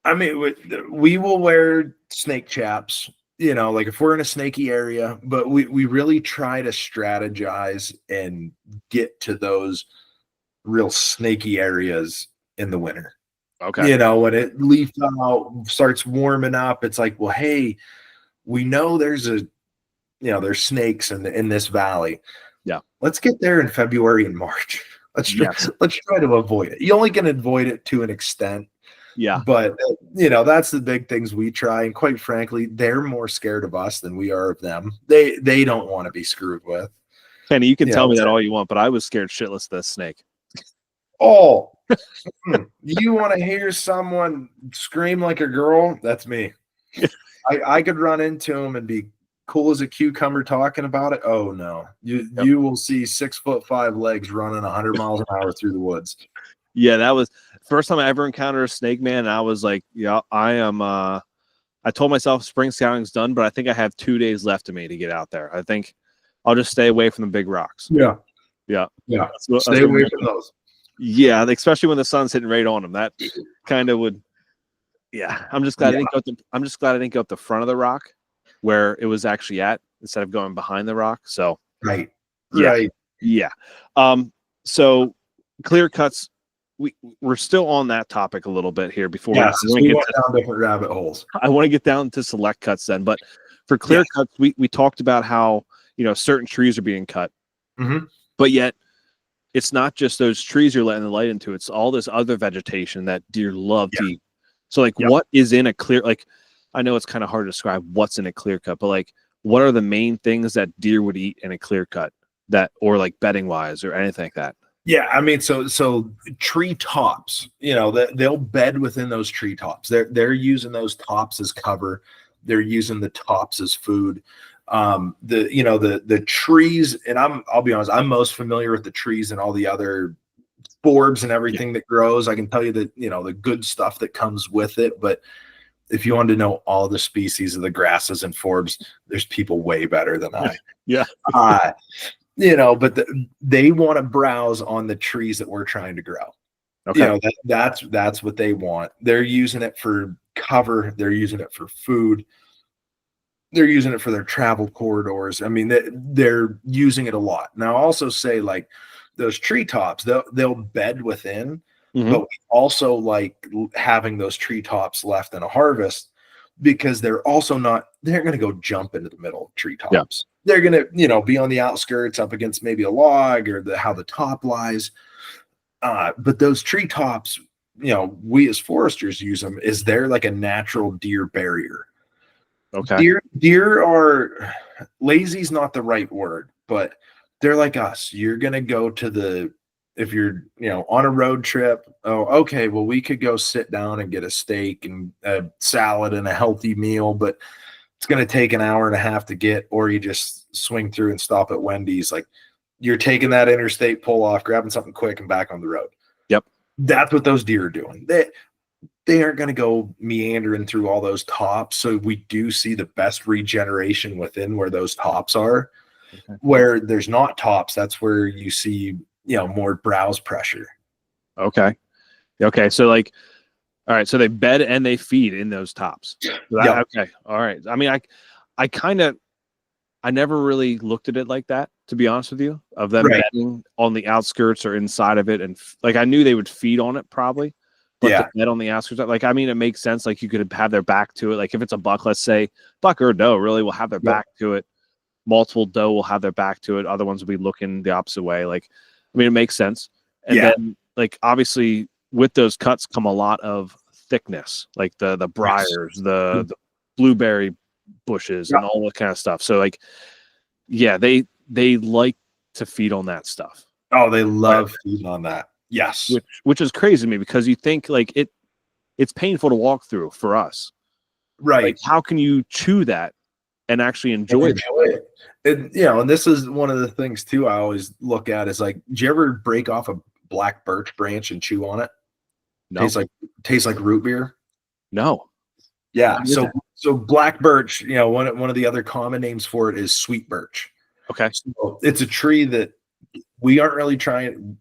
I mean, we will wear snake chaps, you know, like if we're in a snaky area, but we really try to strategize and get to those real snaky areas in the winter. Okay. You know, when it leaf out, starts warming up, it's like, well, hey, we know there's snakes in this valley. Yeah. Let's get there in February and March. Let's try to avoid it. You only can avoid it to an extent. Yeah. But, you know, that's the big things we try. And quite frankly, they're more scared of us than we are of them. They don't want to be screwed with. Kenny, you can tell me that all you want, but I was scared shitless of this snake. Oh, you want to hear someone scream like a girl? That's me. I could run into him and be cool as a cucumber talking about it. Oh no, you will see 6'5" legs running 100 miles an hour through the woods. Yeah, that was the first time I ever encountered a snake, man. And I was like, yeah, I am I told myself spring scouting's done, but I think I have 2 days left of me to get out there. I think I'll just stay away from the big rocks. Yeah. Yeah. Stay away from those. Yeah, especially when the sun's hitting right on them. That kind of would. Yeah, I'm just glad I didn't go up the front of the rock where it was actually at instead of going behind the rock. So right. Yeah. So clear cuts. We're still on that topic a little bit here before we went down different rabbit holes. I want to get down to select cuts then, but for clear cuts, we talked about how certain trees are being cut, but yet it's not just those trees you're letting the light into; it's all this other vegetation that deer love to eat. So, like, what is in a clear? Like, I know it's kind of hard to describe what's in a clear cut, but like, what are the main things that deer would eat in a clear cut or like bedding wise or anything like that? Yeah, I mean, so tree tops, they'll bed within those tree tops. They're using those tops as cover. They're using the tops as food. The trees, and I'll be honest, I'm most familiar with the trees and all the other forbs and everything that grows. I can tell you that the good stuff that comes with it, but if you want to know all the species of the grasses and forbs, there's people way better than I. Yeah. But they want to browse on the trees that we're trying to grow. Okay. That's what they want. They're using it for cover. They're using it for food. They're using it for their travel corridors. I mean, they're using it a lot. Now, I'll also say, like, those treetops, they'll bed within, but we also like having those treetops left in a harvest because they're going to go jump into the middle of treetops. Yeah. They're going to, be on the outskirts up against maybe a log or how the top lies. But those treetops, we as foresters use them is they're like a natural deer barrier. Okay. Deer are lazy's not the right word, but they're like us. You're going to go if you're, on a road trip. Oh, okay. Well, we could go sit down and get a steak and a salad and a healthy meal, but it's going to take an hour and a half to get, or you just swing through and stop at Wendy's. Like, you're taking that interstate pull off, grabbing something quick and back on the road. Yep. That's what those deer are doing. They aren't going to go meandering through all those tops. So we do see the best regeneration within where those tops are. Okay. Where there's not tops, that's where you see, more browse pressure. Okay. So like, all right. So they bed and they feed in those tops. Okay. All right. I mean, I never really looked at it like that, to be honest with you, of them bedding on the outskirts or inside of it. And like, I knew they would feed on it probably, but to bed on the outskirts, like, I mean, it makes sense. Like, you could have their back to it. Like, if it's a buck, let's say buck or doe really will have their back to it. Multiple doe will have their back to it. Other ones will be looking the opposite way. Like, I mean, it makes sense. And then, like, obviously with those cuts come a lot of thickness, like the briars, the blueberry bushes and all that kind of stuff. So like, they like to feed on that stuff. Oh, they love feeding on that. Yes. Which is crazy to me because you think like it's painful to walk through for us. Right. Like, how can you chew that and actually enjoy it? And, and this is one of the things too I always look at is like, do you ever break off a black birch branch and chew on it? No. Tastes like root beer? No. Yeah. So black birch, one of the other common names for it is sweet birch. Okay. So it's a tree that we aren't really trying.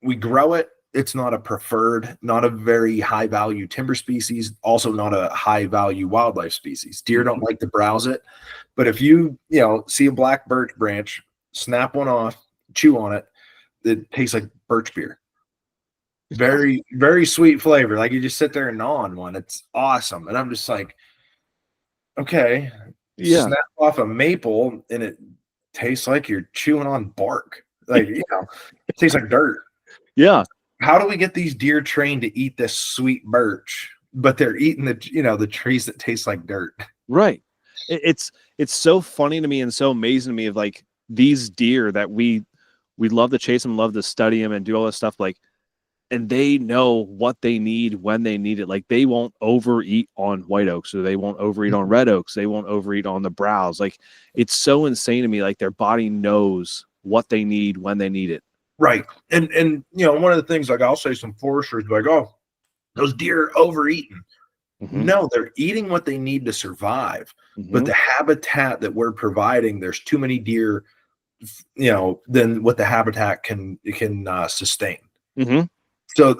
We grow it. It's not a preferred, not a very high value timber species, also not a high value wildlife species. Deer don't like to browse it. But if you, see a black birch branch, snap one off, chew on it, it tastes like birch beer. Very, very sweet flavor. Like, you just sit there and gnaw on one. It's awesome. And I'm just like, okay, snap off a maple and it tastes like you're chewing on bark. Like, it tastes like dirt. Yeah. How do we get these deer trained to eat this sweet birch, but they're eating the trees that taste like dirt? Right. It's so funny to me and so amazing to me of like these deer that we love to chase them, love to study them and do all this stuff. Like, and they know what they need when they need it. Like, they won't overeat on white oaks, or they won't overeat on red oaks. They won't overeat on the browse. Like, it's so insane to me. Like, their body knows what they need when they need it. Right. And one of the things, like, I'll say some foresters like, oh, those deer are overeating. No, they're eating what they need to survive. But the habitat that we're providing, there's too many deer, than what the habitat can sustain. So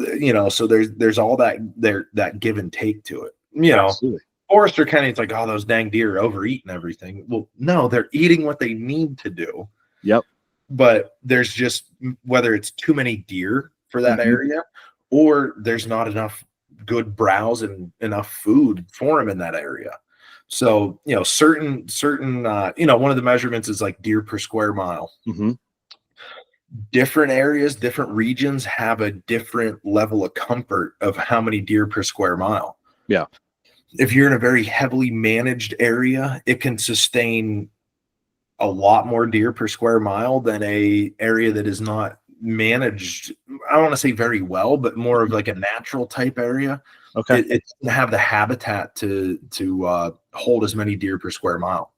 so there's all that give and take to it. Absolutely. Forester Kenny's like, oh, those dang deer are overeating everything. Well, no, they're eating what they need to do. Yep. But there's just, whether it's too many deer for that area, or there's not enough good browse and enough food for them in that area. So, certain one of the measurements is like deer per square mile. Different areas, different regions have a different level of comfort of how many deer per square mile. Yeah. If you're in a very heavily managed area, it can sustain a lot more deer per square mile than a area that is not managed. I don't want to say very well, but more of like a natural type area. Okay. It doesn't have the habitat to hold as many deer per square mile.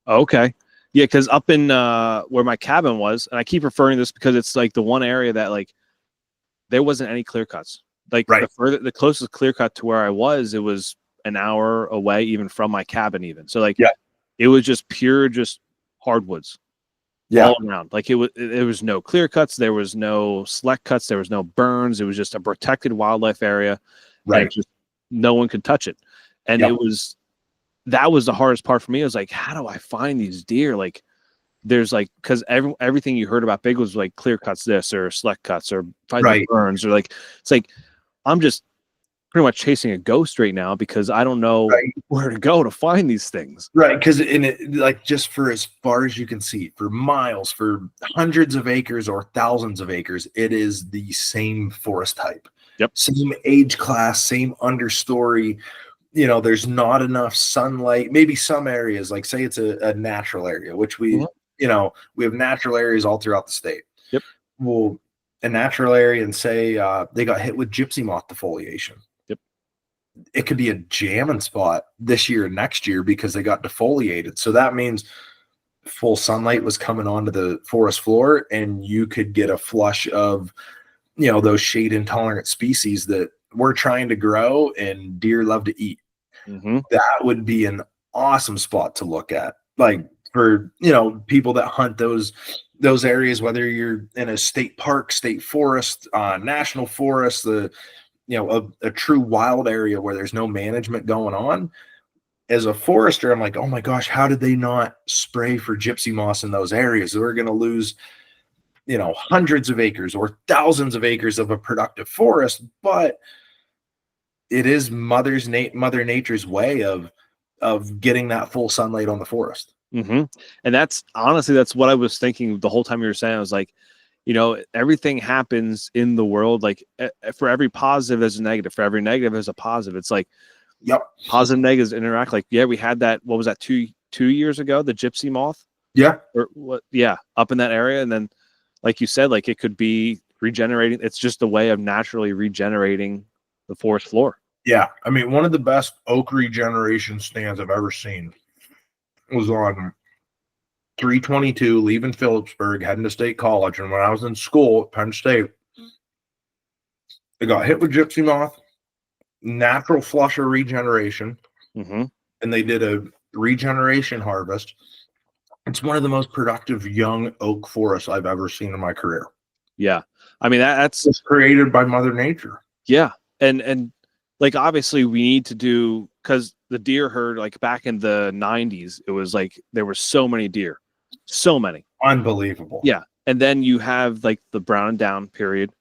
Okay. Yeah, because up in where my cabin was, and I keep referring to this because it's like the one area that like there wasn't any clear cuts. Like the closest clear cut to where I was, it was an hour away even from my cabin even. So like it was just pure hardwoods. All around. Like it was no clear cuts, there was no select cuts, there was no burns. It was just a protected wildlife area. Right. Just no one could touch it. And that was the hardest part for me. I was like, how do I find these deer? Like there's like, because everything you heard about big was like clear cuts this or select cuts or burns, or like it's like I'm just pretty much chasing a ghost right now because I don't know where to go to find these things. Right. Because like just for as far as you can see, for miles, for hundreds of acres or thousands of acres, it is the same forest type. Yep. Same age class, same understory. There's not enough sunlight. Maybe some areas, like say it's a natural area, which we have natural areas all throughout the state. Yep. Well, a natural area, and say they got hit with gypsy moth defoliation. Yep. It could be a jamming spot this year and next year because they got defoliated. So that means full sunlight was coming onto the forest floor, and you could get a flush of, those shade intolerant species that we're trying to grow and deer love to eat. That would be an awesome spot to look at. Like for, people that hunt those areas, whether you're in a state park, state forest, national forest, a true wild area where there's no management going on. As a forester, I'm like, oh my gosh, how did they not spray for gypsy moths in those areas? We're going to lose, hundreds of acres or thousands of acres of a productive forest. But it is Mother Nature's way of getting that full sunlight on the forest. And that's honestly, that's what I was thinking the whole time you were saying. I was like, everything happens in the world. Like for every positive, there's a negative. For every negative, there's a positive. It's like, positive negatives interact. Like, we had that. What was that? Two years ago, the gypsy moth. Or what? Yeah. Up in that area. And then, like you said, like it could be regenerating. It's just a way of naturally regenerating the forest floor. Yeah. I mean, one of the best oak regeneration stands I've ever seen was on 322 leaving Phillipsburg, heading to State College. And when I was in school at Penn State, it got hit with gypsy moth, natural flush of regeneration. And they did a regeneration harvest. It's one of the most productive young oak forests I've ever seen in my career. Yeah. I mean, that's it's created by Mother Nature. Yeah. And like, obviously we need to do, because the deer herd, like back in the 90s, it was like there were so many deer, so many. Unbelievable. Yeah. And then you have like the brown and down period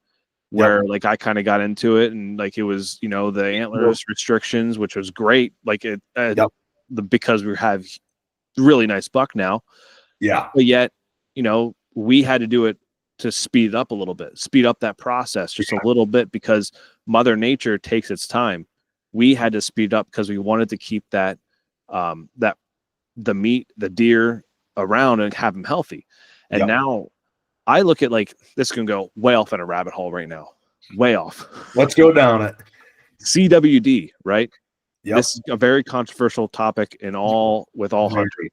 where like I kind of got into it, and like it was, the antlers restrictions, which was great. Like it, because we have really nice buck now. Yeah. But yet, we had to do it to speed it up a little bit, speed up that process just a little bit, because Mother Nature takes its time. We had to speed up because we wanted to keep that, the deer around and have them healthy. And now I look at, like, this can go way off in a rabbit hole right now, way off. Let's go down it. CWD, right? Yep. This is a very controversial topic with all hunters.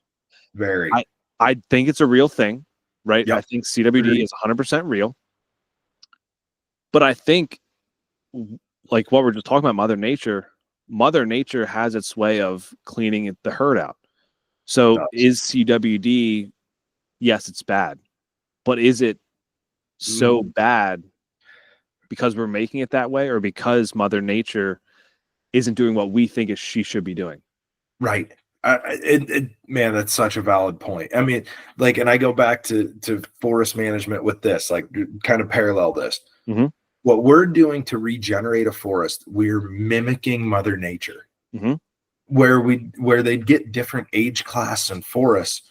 Very. I think it's a real thing, right? Yep. I think CWD is 100% real. But I think, like what we're just talking about, Mother Nature, Mother Nature has its way of cleaning the herd out. So is CWD, yes, it's bad, but is it so bad because we're making it that way, or because Mother Nature isn't doing what we think she should be doing? Right. Man, that's such a valid point. I mean, like, and I go back to forest management with this, like, kind of parallel this. Mm-hmm. What we're doing to regenerate a forest, we're mimicking Mother Nature. Mm-hmm. Where they'd get different age class in forests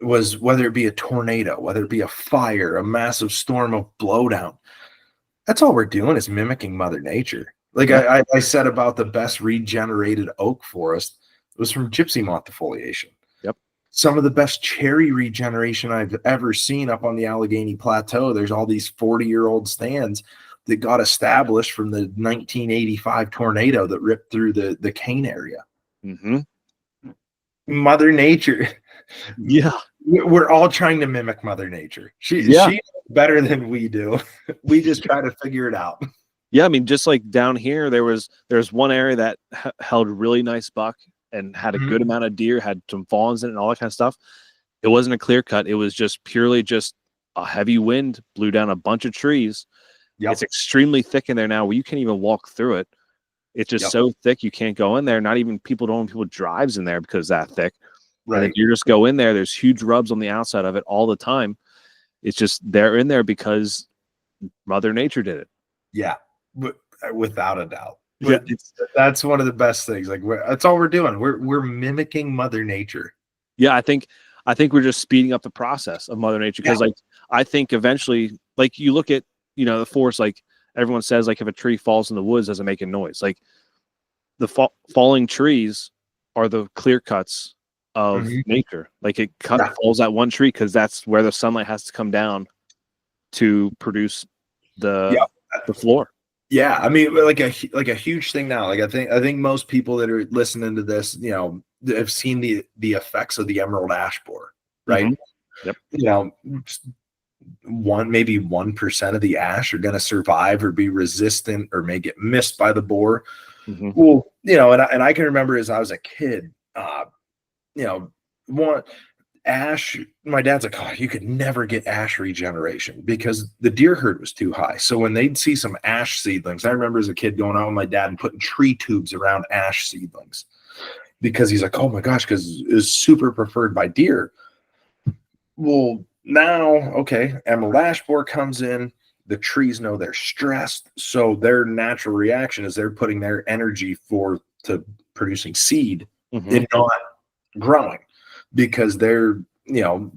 was whether it be a tornado, whether it be a fire, a massive storm of blowdown. That's all we're doing is mimicking Mother Nature. Like I said about the best regenerated oak forest was from gypsy moth defoliation. Yep. Some of the best cherry regeneration I've ever seen up on the Allegheny Plateau. There's all these 40-year-old stands that got established from the 1985 tornado that ripped through the Kane area. Mm-hmm. Mother Nature. Yeah. We're all trying to mimic Mother Nature. She's better than we do. We just try to figure it out. Yeah, I mean, just like down here, there's one area that held really nice buck and had a good amount of deer, had some fawns in it and all that kind of stuff. It wasn't a clear cut. It was just purely just a heavy wind blew down a bunch of trees. Yep. It's extremely thick in there now where you can't even walk through it. It's just so thick you can't go in there. Not even people drives in there because it's that thick. Right. And if you just go in there, there's huge rubs on the outside of it all the time. It's just they're in there because Mother Nature did it. Yeah, without a doubt. Yeah, that's one of the best things. Like that's all we're doing. We're mimicking Mother Nature. Yeah, I think we're just speeding up the process of Mother Nature because like I think eventually, like you look at the forest, like everyone says, like if a tree falls in the woods, doesn't make a noise. Like the falling trees are the clear cuts of nature. Like it falls that one tree because that's where the sunlight has to come down to produce the floor. Yeah, I mean, like a huge thing now. Like I think most people that are listening to this, have seen the effects of the emerald ash borer, right? Yep. Maybe 1% of the ash are going to survive or be resistant or may get missed by the borer. Well, and I can remember as I was a kid, ash, my dad's like, oh, you could never get ash regeneration because the deer herd was too high. So when they'd see some ash seedlings, I remember as a kid going out with my dad and putting tree tubes around ash seedlings because he's like, oh my gosh, because it was super preferred by deer. Well, now, okay, emerald ash borer comes in, the trees know they're stressed, so their natural reaction is they're putting their energy to producing seed and not growing because they're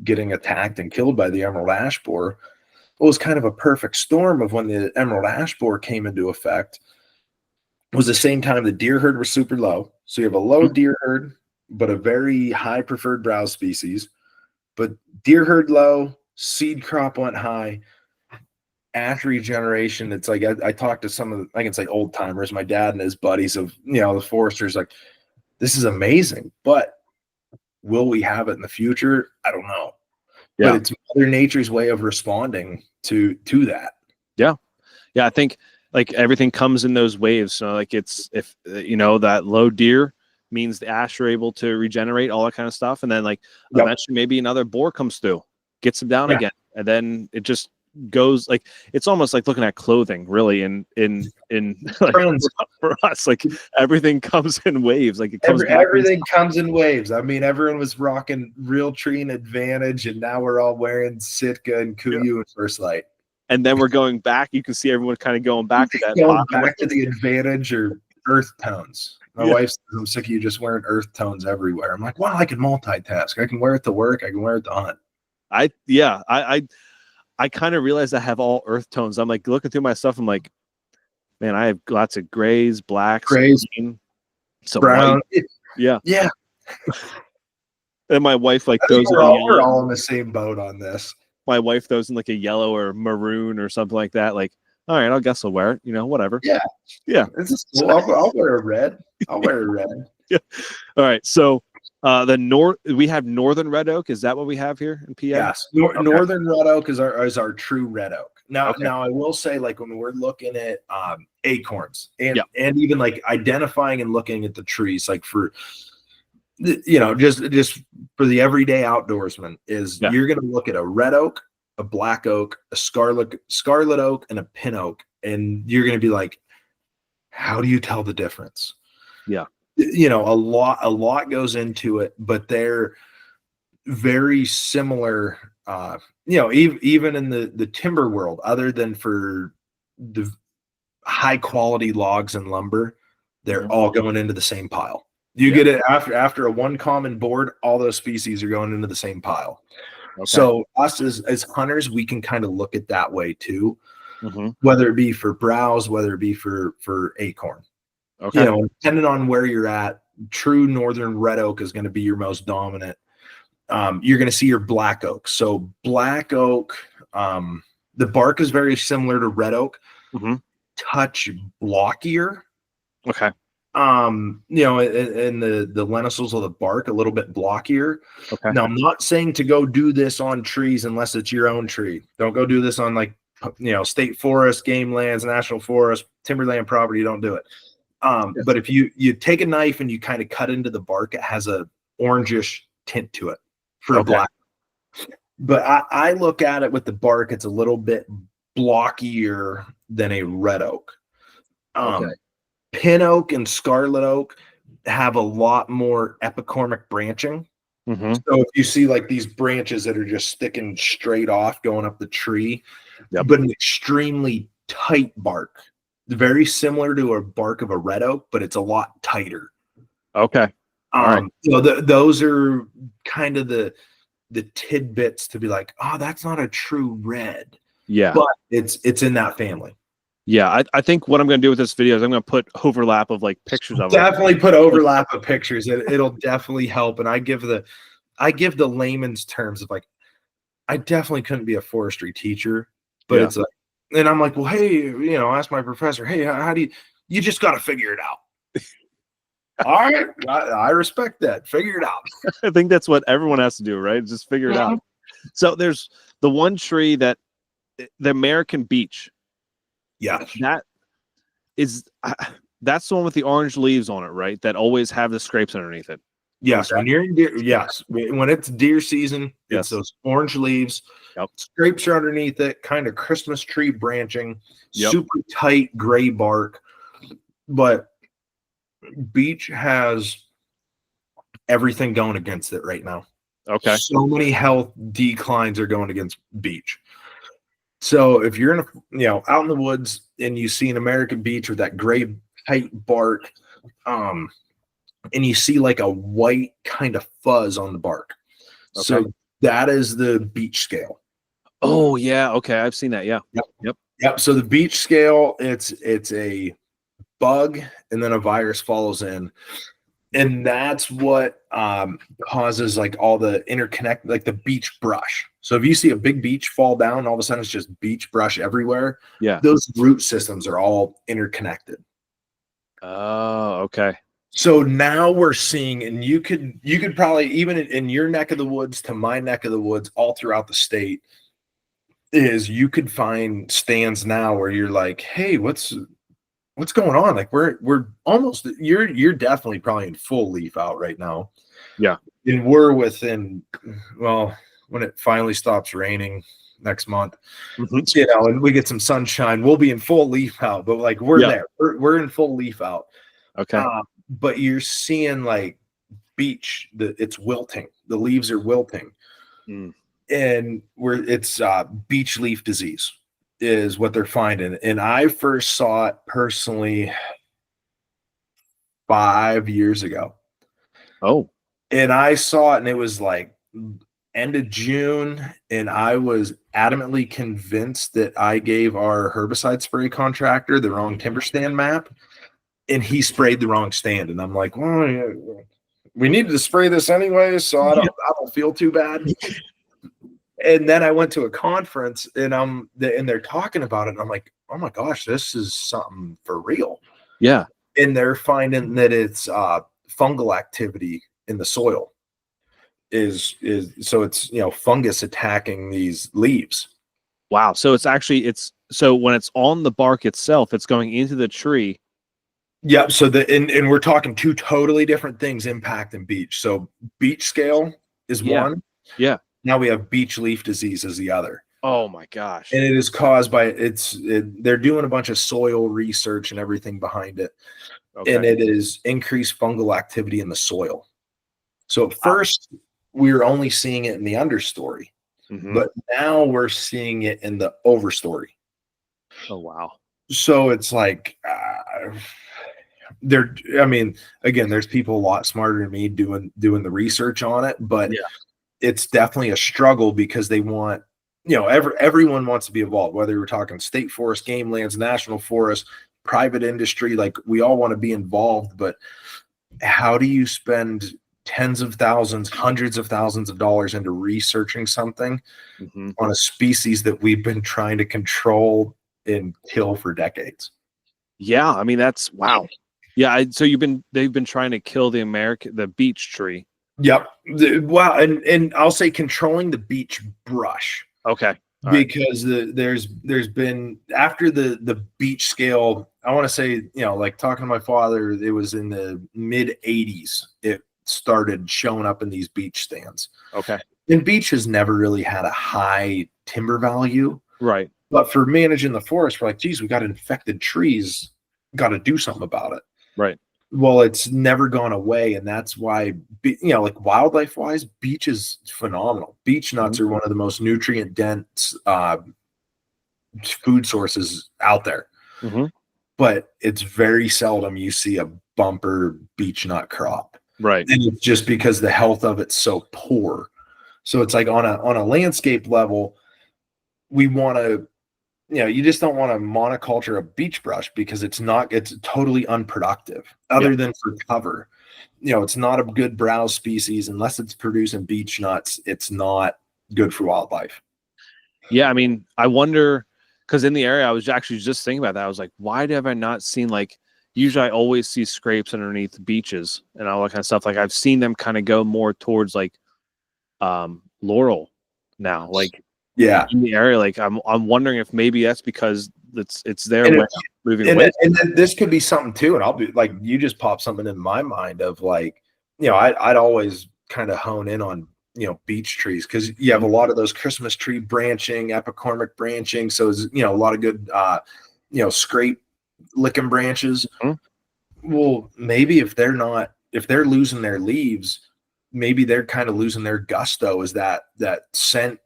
getting attacked and killed by the emerald ash borer. It was kind of a perfect storm of when the emerald ash borer came into effect. It was the same time the deer herd was super low, so you have a low deer herd but a very high preferred browse species. But deer herd low, seed crop went high, ash regeneration. It's like I talked to some of I can say old timers, my dad and his buddies of the foresters, like, this is amazing, but will we have it in the future? I don't know. Yeah. But it's Mother Nature's way of responding to that. Yeah. Yeah. I think like everything comes in those waves. So like it's if that low deer means the ash are able to regenerate, all that kind of stuff. And then like eventually maybe another boar comes through, gets them down again. And then it just goes like it's almost like looking at clothing really in like, for us, like everything comes in waves. Like everything comes in waves. I mean, everyone was rocking Real Tree and Advantage, and now we're all wearing Sitka and Kuiu and First Light. And then we're going back. You can see everyone kind of going back to that. Back to the Advantage or earth tones. My wife says, I'm sick of you just wearing earth tones everywhere. I'm like, wow, I can multitask. I can wear it to work. I can wear it to hunt. I kind of realized I have all earth tones. I'm like looking through my stuff. I'm like, man, I have lots of grays, blacks, green, some brown. White. Yeah. And my wife like throws in we're all in the same boat on this. My wife throws in like a yellow or maroon or something like that. Like, all right, I guess I'll wear it. Whatever. Yeah. I'll wear a red. I'll wear a red. Yeah. All right. So we have northern red oak. Is that what we have here in PA? Yes. Northern red oak is our true red oak. Now, Okay. now I will say, like when we're looking at acorns and Yeah. and even like identifying and looking at the trees, like for just for the everyday outdoorsman, is Yeah. you're going to look at a red oak, a black oak, a scarlet oak, and a pin oak, and you're going to be like, how do you tell the difference? Yeah. A lot goes into it, but they're very similar. Even in the timber world, other than for the high quality logs and lumber, they're all going into the same pile. You get it after a one common board, all those species are going into the same pile. Okay. So us as hunters, we can kind of look at that way too, Mm-hmm. whether it be for browse, whether it be for acorn. Okay. Depending on where you're at, true northern red oak is going to be your most dominant. You're going to see your black oak. So black oak, the bark is very similar to red oak, Mm-hmm. touch blockier. Okay. And the lenticels of the bark a little bit blockier. Okay. Now, I'm not saying to go do this on trees unless it's your own tree. Don't go do this on state forest, game lands, national forest, timberland property. Don't do it. But if you take a knife and you kind of cut into the bark, it has a orangish tint to it for a black. But I look at it with the bark, it's a little bit blockier than a red oak. Pin oak and scarlet oak have a lot more epicormic branching. Mm-hmm. So if you see like these branches that are just sticking straight off going up the tree, Yep. but an extremely tight bark, very similar to a bark of a red oak, but it's a lot tighter. Okay. All right. Those are kind of the tidbits to be like, oh, that's not a true red. Yeah. But it's in that family. Yeah, I think what I'm going to do with this video is I'm going to put overlap of like pictures of definitely put overlap of pictures. It'll definitely help. And I give the layman's terms of like, I definitely couldn't be a forestry teacher, but it's like, and I'm like, well, hey, ask my professor, hey, how do you just got to figure it out. All right, I respect that. Figure it out. I think that's what everyone has to do, right? Just figure it out. So there's the one tree that the American beech. Yeah, that's the one with the orange leaves on it, right? That always have the scrapes underneath it. Yes, when you're in deer, when it's deer season, it's those orange leaves. Yep. Scrapes are underneath it, kind of Christmas tree branching, super tight gray bark. But beech has everything going against it right now. Okay. So many health declines are going against beech. So if you're in out in the woods and you see an American beech with that gray tight bark, and you see like a white kind of fuzz on the bark. Okay. So that is the beech scale. Oh yeah. Okay. I've seen that. Yeah. Yep. So the beech scale, it's a bug and then a virus follows in. And that's what causes like all the interconnect, like the beech brush. So if you see a big beech fall down, all of a sudden it's just beech brush everywhere. Yeah. Those root systems are all interconnected. Oh, okay. So now we're seeing, and you could probably, even in your neck of the woods to my neck of the woods, all throughout the state, is you could find stands now where you're like, hey, what's going on? Like we're almost, you're definitely probably in full leaf out right now. Yeah. And we're within, well, when it finally stops raining next month, and we get some sunshine, we'll be in full leaf out, but like we're there, we're in full leaf out. Okay. But you're seeing like beech, it's wilting, the leaves are wilting. And it's beech leaf disease is what they're finding. And I first saw it personally 5 years ago. Oh. And I saw it and it was like end of June. And I was adamantly convinced that I gave our herbicide spray contractor the wrong timber stand map. And he sprayed the wrong stand. And I'm like, well, yeah, we needed to spray this anyway. So I don't feel too bad. And then I went to a conference and they're talking about it. And I'm like, oh my gosh, this is something for real. Yeah. And they're finding that it's fungal activity in the soil is so it's, fungus attacking these leaves. Wow. So it's actually so when it's on the bark itself, it's going into the tree. Yep. So and we're talking two totally different things, impact and beech. So beech scale is one. Yeah. Now we have beech leaf disease as the other. Oh my gosh. And it is caused by they're doing a bunch of soil research and everything behind it. Okay. And it is increased fungal activity in the soil. So at first we were only seeing it in the understory, but now we're seeing it in the overstory. Oh wow. So it's like I mean, again, there's people a lot smarter than me doing the research on it, but it's definitely a struggle because they want, everyone wants to be involved, whether we're talking state forest, game lands, national forest, private industry, like we all want to be involved, but how do you spend tens of thousands, hundreds of thousands of dollars into researching something on a species that we've been trying to control and kill for decades? Yeah, I mean that's wow. Yeah, so they've been trying to kill the beech tree. Yep. Wow, and I'll say controlling the beech brush. Okay. Because there's been, after the beech scale, I want to say, like talking to my father, it was in the mid 80s it started showing up in these beech stands. Okay. And beech has never really had a high timber value. Right. But for managing the forest, we're like, geez, we got infected trees, got to do something about it. Right. Well, it's never gone away, and that's why, like wildlife wise, beech is phenomenal. Beech nuts are one of the most nutrient dense food sources out there. But it's very seldom you see a bumper beech nut crop. Right. And it's just because the health of it's so poor. So it's like on a landscape level, we want to, you just don't want to monoculture a beech brush because it's totally unproductive other than for cover. It's not a good browse species unless it's producing beech nuts. It's not good for wildlife. Yeah. I mean, I wonder, because in the area, I was actually just thinking about that. I was like, why have I not seen, like, usually I always see scrapes underneath beeches and all that kind of stuff. Like I've seen them kind of go more towards like laurel now, like in the area. Like I'm wondering if maybe that's because it's there moving away. And then this could be something too. And I'll be like, you just pop something in my mind of like, I'd always kind of hone in on, beech trees, because you have a lot of those Christmas tree branching, epicormic branching. So it's, a lot of good, scrape licking branches. Well, maybe if they're losing their leaves, maybe they're kind of losing their gusto as that scent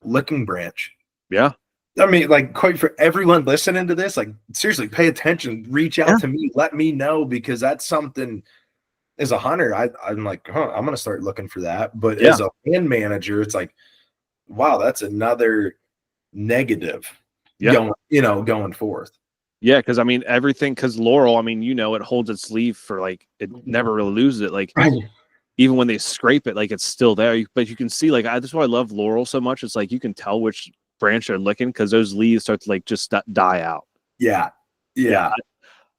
licking branch. Yeah. I mean, like, quite for everyone listening to this, like, seriously, pay attention, reach out to me, let me know, because that's something as a hunter, I'm like, I'm going to start looking for that. But as a land manager, it's like, wow, that's another negative going forth. Yeah, because I mean because laurel, I mean, it holds its leaf for like it never really loses it. Like even when they scrape it, like it's still there. But you can see, like, that's why I love laurel so much. It's like you can tell which branch they're licking because those leaves start to like just die out. Yeah.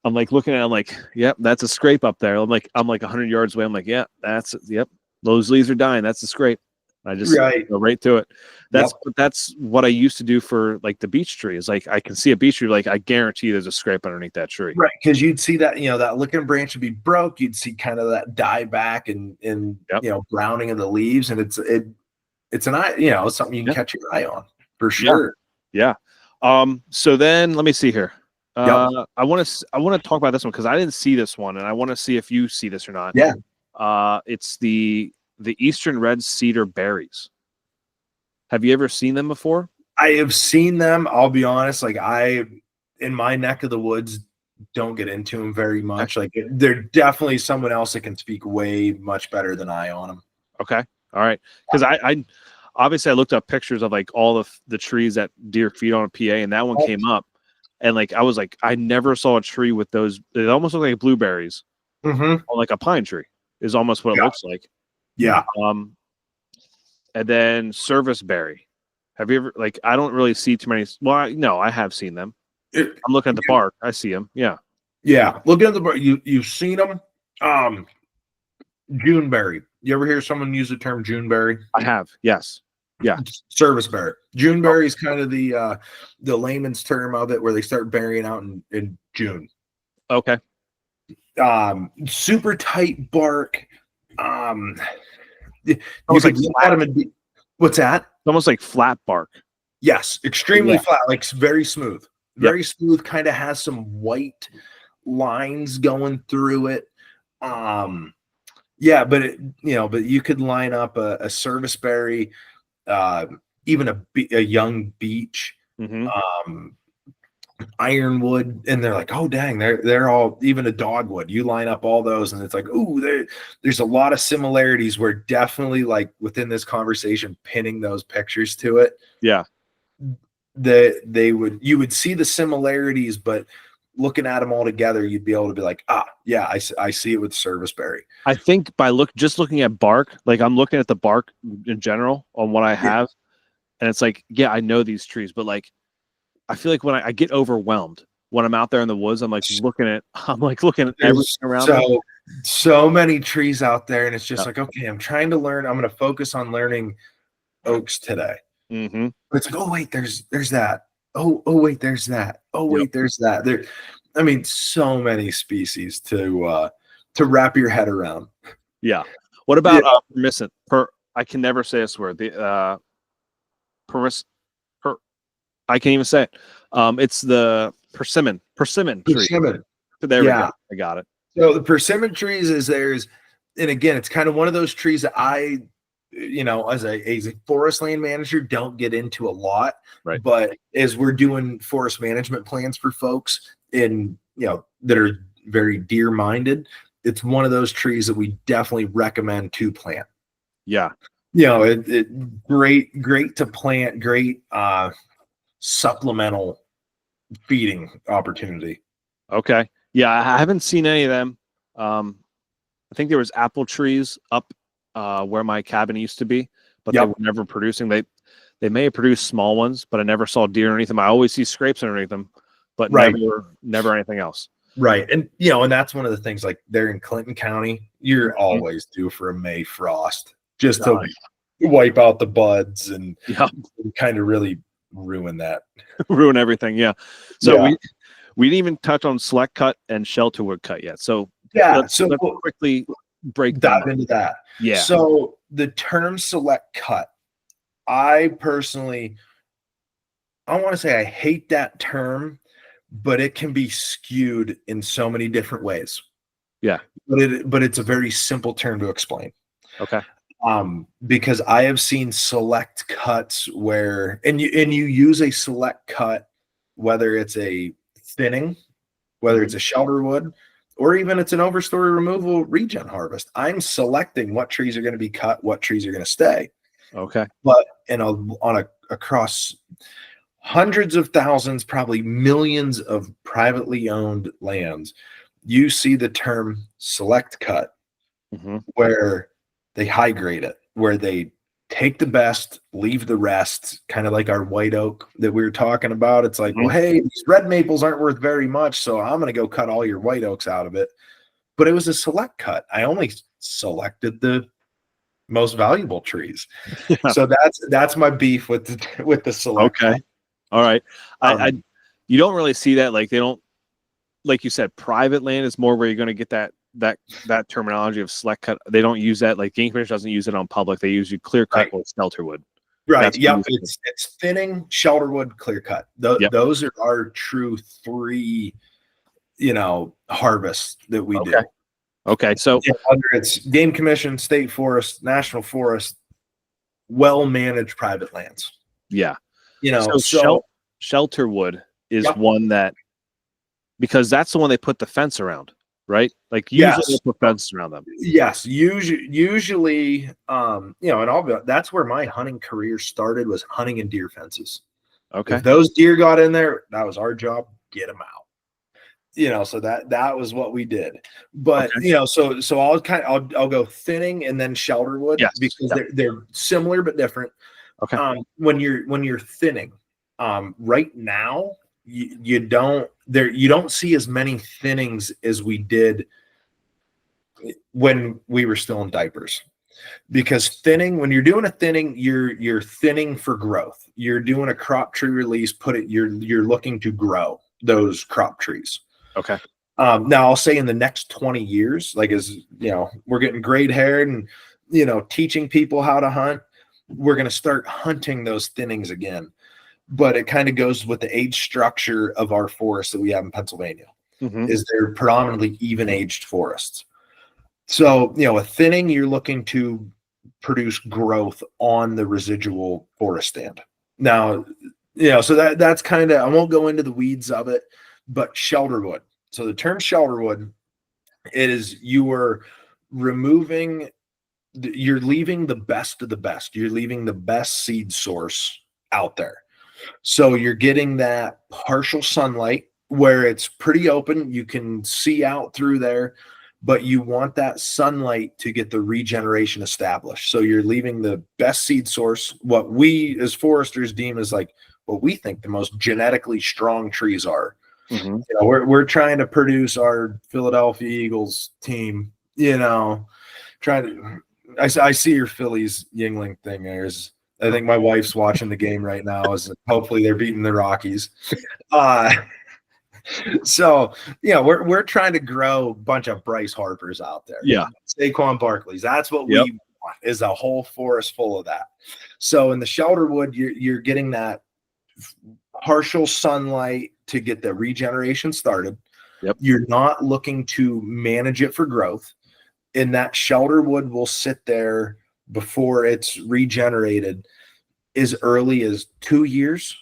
I'm like looking at it, I'm like, yep, that's a scrape up there. I'm like 100 yards away. I'm like, yeah, those leaves are dying. That's a scrape. I just go right to it. That's what I used to do for like the beech tree. Is like I can see a beech tree, like I guarantee there's a scrape underneath that tree. Right, because you'd see that that licking branch would be broke. You'd see kind of that die back and browning of the leaves, and it's it's something you can catch your eye on for sure. Yeah. So then let me see here. I want to talk about this one because I didn't see this one, and I want to see if you see this or not. Yeah. It's the Eastern Red Cedar berries. Have you ever seen them before? I have seen them. I'll be honest, like in my neck of the woods, don't get into them very much. Like they're definitely someone else that can speak way much better than I on them. Okay. All right. Because I obviously I looked up pictures of like all the trees that deer feed on a PA, and that one came up. And like I was like, I never saw a tree with those. It almost looked like blueberries on like a pine tree. Is almost what it looks like. Yeah. And then serviceberry. Have you ever, like, I don't really see too many. Well, no, I have seen them. I'm looking at the bark. I see them. Yeah. Yeah. Looking at the bark. You've seen them. Juneberry. You ever hear someone use the term Juneberry? I have. Yes. Yeah. Service berry. Juneberry is kind of the layman's term of it, where they start berrying out in June. Okay. Super tight bark. You Almost could like look at them and be, what's that? almost like flat bark. Yes, extremely Yeah. flat, like very smooth. Very smooth, kind of has some white lines going through it. Yeah, but but you could line up a service berry, even a young beech, ironwood, and they're like, oh dang, they're all, even a dogwood. You line up all those, and it's like, oh, there's a lot of similarities. We're definitely, like, within this conversation, pinning those pictures to it. Yeah. You would see the similarities, but looking at them all together, you'd be able to be like, yeah, I see it with serviceberry. I think by just looking at bark, like I'm looking at the bark in general on what I have, and it's like, yeah, I know these trees, but like, I feel like when I get overwhelmed when I'm out there in the woods, I'm like looking at everything around me. So many trees out there, and it's just like, okay, I'm trying to learn. I'm going to focus on learning oaks today. But it's like, oh wait, there's that. Oh wait, there's that. Oh wait, there's that. There, I mean, so many species to wrap your head around. Yeah. What about permissant? I can never say this word. The I can't even say it. It's the persimmon tree. Persimmon. There we go. I got it. So the persimmon trees and again, it's kind of one of those trees that I, as a forest land manager, don't get into a lot. Right. But as we're doing forest management plans for folks that are very deer minded, it's one of those trees that we definitely recommend to plant. Yeah. Great to plant, great supplemental feeding opportunity. Okay. Yeah, I haven't seen any of them. I think there was apple trees up where my cabin used to be, but they were never producing. They may have produced small ones, but I never saw deer underneath them. I always see scrapes underneath them, but never anything else. Right. And and that's one of the things, like, they're in Clinton County, you're always due for a May frost just to wipe out the buds and kind of really ruin that. Ruin everything. Yeah. So we didn't even touch on select cut and shelterwood cut yet. So let's quickly dive into that. Yeah. So the term select cut, I personally, I want to say I hate that term, but it can be skewed in so many different ways. Yeah. But it's a very simple term to explain. Okay. Because I have seen select cuts where, and you use a select cut, whether it's a thinning, whether it's a shelterwood, or even it's an overstory removal regen harvest. I'm selecting what trees are going to be cut, what trees are going to stay. Okay. But across hundreds of thousands, probably millions of privately owned lands, you see the term select cut, where they high grade it, where they take the best, leave the rest, kind of like our white oak that we were talking about. It's like, well, hey, these red maples aren't worth very much, so I'm going to go cut all your white oaks out of it. But it was a select cut. I only selected the most valuable trees. So that's my beef with the select cut. All right. You don't really see that. Like, they don't, like you said, private land is more where you're going to get that terminology of select cut. They don't use that. Like, Game Commission doesn't use it on public. They use clear cut or shelterwood. Right. Yep. It's thinning, shelterwood, clear cut. Those are our true three, harvests that we do. Okay. So whether it's Game Commission, state forest, national forest, well-managed private lands. Yeah. So shelterwood is one that, because that's the one they put the fence around, right? Like, usually they put fences around them. Yes. Usually, and that's where my hunting career started, was hunting in deer fences. Okay. If those deer got in there, that was our job. Get them out. So that was what we did. But so I'll go thinning and then shelterwood, because they're similar but different. Okay. When you're thinning, right now you don't see as many thinnings as we did when we were still in diapers. because thinning, when you're doing a thinning, you're thinning for growth. You're doing a crop tree release, you're looking to grow those crop trees. Okay. Now I'll say in the next 20 years, like, as you know, we're getting gray haired and, you know, teaching people how to hunt, we're going to start hunting those thinnings again. But it kind of goes with the age structure of our forests that we have in Pennsylvania. Is they're predominantly even aged forests. So, you know, a thinning, you're looking to produce growth on the residual forest stand. Now, you know, so that's kind of, I won't go into the weeds of it, but shelterwood. So the term shelterwood is you are removing, you're leaving the best of the best. You're leaving the best seed source out there. So you're getting that partial sunlight where it's pretty open. You can see out through there, but you want that sunlight to get the regeneration established. So you're leaving the best seed source, what we as foresters deem as like what we think the most genetically strong trees are. You know, we're trying to produce our Philadelphia Eagles team, you know, trying to, I see your Phillies Yingling thing. I think my wife's watching the game right now, as hopefully they're beating the Rockies. So, you know, we're trying to grow a bunch of Bryce Harpers out there. Yeah. Saquon Barkley's. That's what we want, is a whole forest full of that. So in the shelterwood, you're getting that partial sunlight to get the regeneration started. You're not looking to manage it for growth. And that shelterwood will sit there before it's regenerated as early as 2 years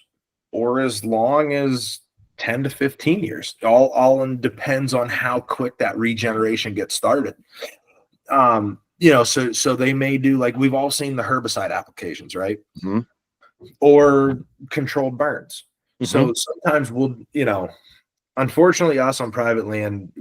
or as long as 10 to 15 years. All depends on how quick that regeneration gets started. You know, so they may do, like, we've all seen the herbicide applications, right? Or controlled burns. So sometimes we'll, you know, unfortunately us on private land,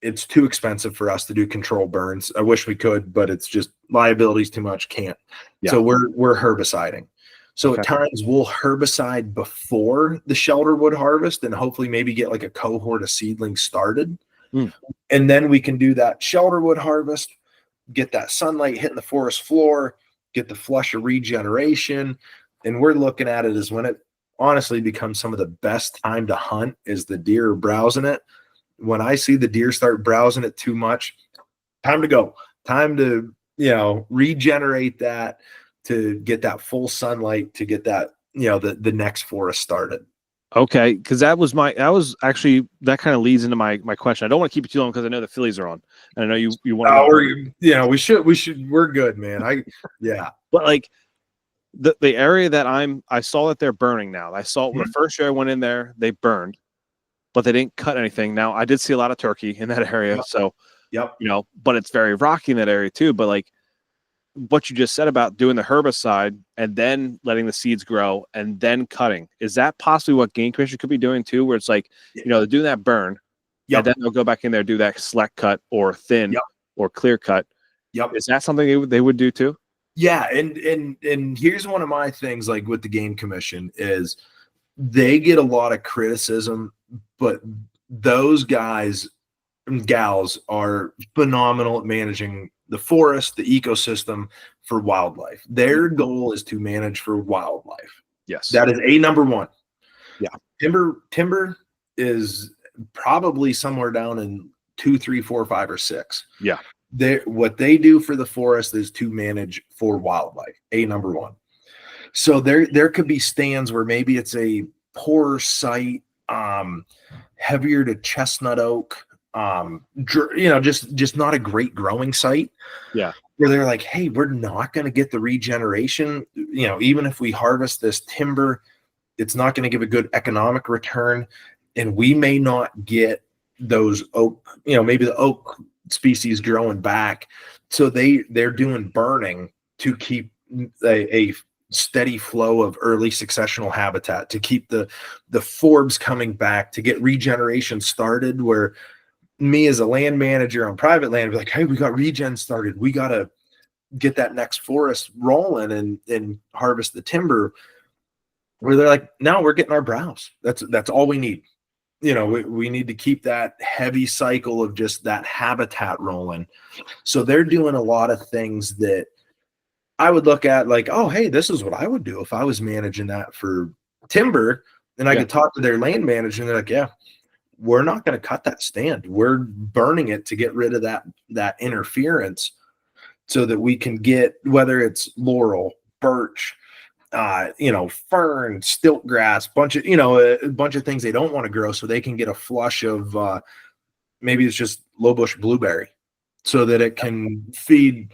it's too expensive for us to do controlled burns. I wish we could, but it's just liability's too much. Can't. So we're herbiciding. So at times we'll herbicide before the shelterwood harvest and hopefully maybe get like a cohort of seedlings started. And then we can do that shelterwood harvest, get that sunlight hitting the forest floor, get the flush of regeneration. And we're looking at it as when it honestly becomes some of the best time to hunt is the deer are browsing it. When I see the deer start browsing it too much, time to go. Time to, you know, regenerate that, to get that full sunlight, to get that, you know, the next forest started. Okay, because that kind of leads into my question. I don't want to keep it too long because I know the Phillies are on, and I know you want to. We're good, man. But like the area that I saw that they're burning now. I saw the first year I went in there, they burned, but they didn't cut anything. Now I did see a lot of turkey in that area, so you know, but it's very rocky in that area too. But like what you just said about doing the herbicide and then letting the seeds grow and then cutting, is that possibly what Game Commission could be doing too, where it's like, you know, they're doing that burn and then they'll go back in there, do that select cut or thin or clear cut. Is that something they would do too? Yeah. And here's one of my things, like with the Game Commission, is they get a lot of criticism, but those guys and gals are phenomenal at managing the forest, the ecosystem for wildlife. Their goal is to manage for wildlife. Yes. That is number one. Yeah. Timber is probably somewhere down in 2, 3, 4, 5, or 6. Yeah. What they do for the forest is to manage for wildlife. Number one. So there could be stands where maybe it's a poorer site, heavier to chestnut oak, you know, just not a great growing site. Yeah. Where they're like, hey, we're not going to get the regeneration. You know, even if we harvest this timber, it's not going to give a good economic return. And we may not get those oak, you know, maybe the oak species growing back. So they're doing burning to keep a steady flow of early successional habitat, to keep the forbs coming back, to get regeneration started, where me as a land manager on private land, be like, hey, we got regen started. We got to get that next forest rolling and harvest the timber. Where they're like, no, we're getting our browse. That's all we need. we need to keep that heavy cycle of just that habitat rolling. So they're doing a lot of things that I would look at like, oh, hey, this is what I would do if I was managing that for timber. And I could talk to their land manager and they're like, yeah, we're not going to cut that stand. We're burning it to get rid of that interference so that we can get, whether it's laurel, birch, fern, stilt grass, a bunch of things they don't want to grow, so they can get a flush of maybe it's just low bush blueberry, so that it can feed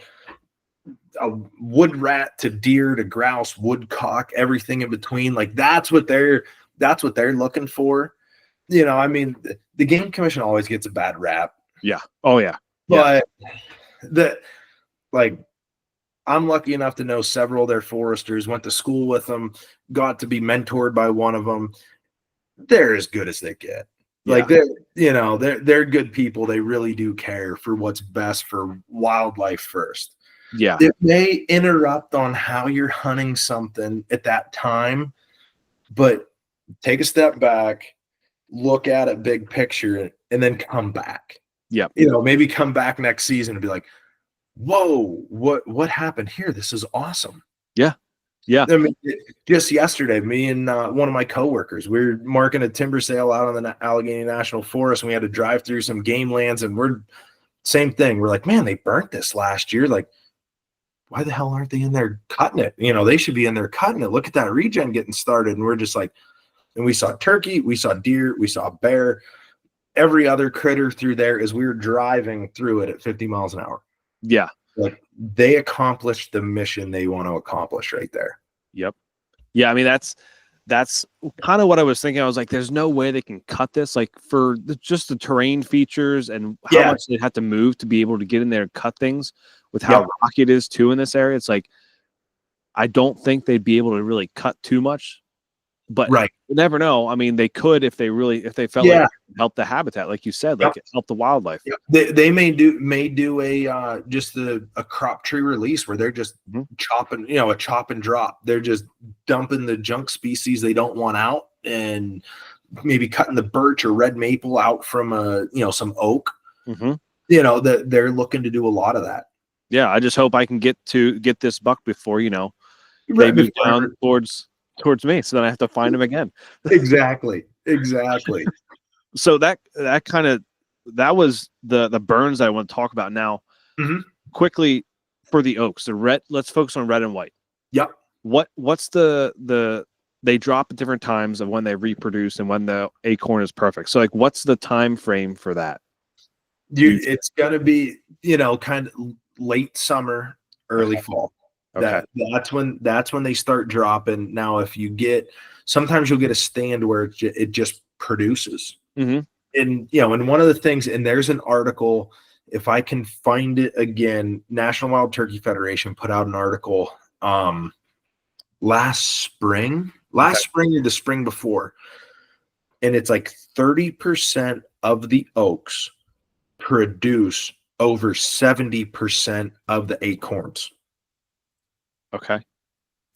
a wood rat to deer to grouse, woodcock, everything in between. Like that's what they're looking for. I mean, the Game Commission always gets a bad rap. Yeah. Oh yeah. But I'm lucky enough to know several of their foresters, went to school with them, got to be mentored by one of them. They're as good as they get. Like they're good people. They really do care for what's best for wildlife first. Yeah. It may interrupt on how you're hunting something at that time, but take a step back, look at it big picture, and then come back. Yeah. Maybe come back next season and be like, whoa, what happened here? This is awesome. Yeah. Yeah. I mean, just yesterday, me and one of my coworkers, we were marking a timber sale out on the Allegheny National Forest, and we had to drive through some game lands, and same thing. We're like, man, they burnt this last year. Like, why the hell aren't they in there cutting it? They should be in there cutting it. Look at that regen getting started. And we're just like, and we saw turkey, we saw deer, we saw bear, every other critter through there as we were driving through it at 50 miles an hour. Yeah. Like they accomplished the mission they want to accomplish right there. Yep. Yeah. I mean, that's kind of what I was thinking. I was like, there's no way they can cut this, like for just the terrain features and how much they have to move to be able to get in there and cut things with how rocky it is too in this area. It's like, I don't think they'd be able to really cut too much, but you never know. I mean, they could if they felt like it help the habitat, like you said, like it help the wildlife. They may do a just a crop tree release where they're just chopping, a chop and drop. They're just dumping the junk species they don't want out, and maybe cutting the birch or red maple out from some oak. That they're looking to do a lot of that. Yeah, I just hope I can get this buck before they move down towards me, so then I have to find him again. Exactly. So that was the burns that I want to talk about now. Quickly for the oaks, the red. Let's focus on red and white. Yep. What's the they drop at different times of when they reproduce and when the acorn is perfect. So like, what's the time frame for that? It's gonna be kind of late summer, early fall. Okay. That's when they start dropping. Now, sometimes you'll get a stand where it just produces. And and one of the things, and there's an article, if I can find it again, National Wild Turkey Federation put out an article last spring or the spring before, and it's like 30% of the oaks produce over 70% of the acorns. Okay.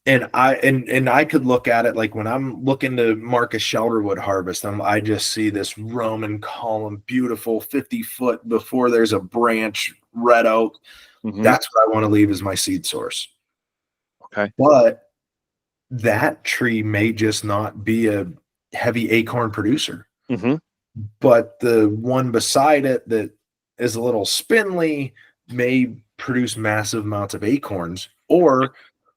And I could look at it like when I'm looking to mark a Shelterwood harvest, I just see this Roman column, beautiful 50-foot before there's a branch, red oak. That's what I want to leave as my seed source. Okay. But that tree may just not be a heavy acorn producer. But the one beside it that is a little spindly may produce massive amounts of acorns, or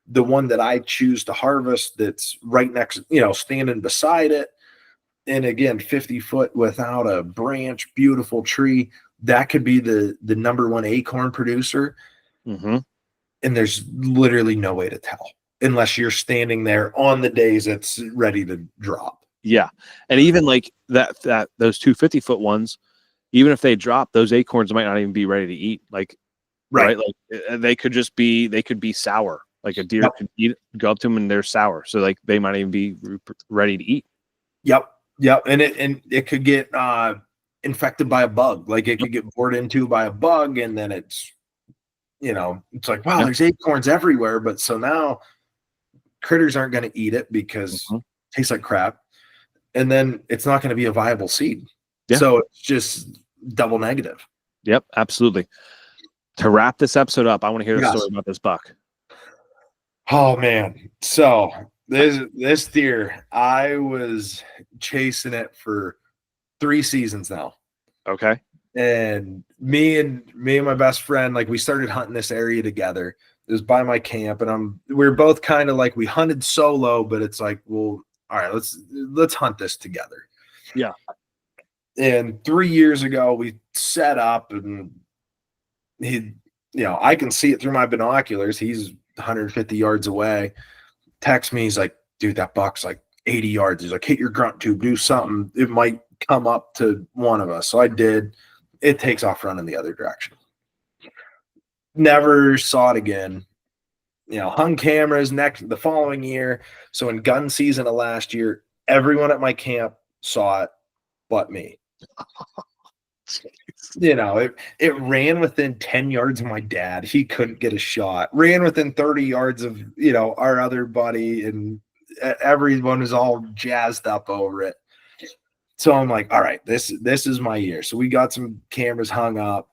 the one that I choose to harvest that's right next, standing beside it, and again 50-foot without a branch, beautiful tree, that could be the number one acorn producer. And there's literally no way to tell unless you're standing there on the days it's ready to drop. Yeah. And even like that those 2 50-foot ones, even if they drop, those acorns might not even be ready to eat. Like, right? Like they could be sour. Like a deer could go up to them and they're sour. So like they might even be ready to eat. Yep. And it could get infected by a bug. Like it could get bored into by a bug, and then it's like, wow, there's acorns everywhere. But so now critters aren't going to eat it because it tastes like crap. and then it's not going to be a viable seed. Yeah. So it's just double negative. Yep, absolutely. To wrap this episode up, I want to hear the story about this buck. Oh man. So this deer, I was chasing it for 3 seasons now. Okay. And me and my best friend, like we started hunting this area together. It was by my camp, and we were both kind of like, we hunted solo, but it's like, well, all right, let's hunt this together. Yeah. And 3 years ago, we set up, and I can see it through my binoculars. He's 150 yards away. Text me, he's like, dude, that buck's like 80 yards. He's like, hit your grunt tube, do something. It might come up to one of us. So I did. It takes off running the other direction. Never saw it again. Hung cameras the following year. So in gun season of last year, everyone at my camp saw it but me. It ran within 10 yards of my dad. He couldn't get a shot. Ran within 30 yards of, our other buddy, and everyone was all jazzed up over it. So I'm like, all right, this is my year. So we got some cameras hung up,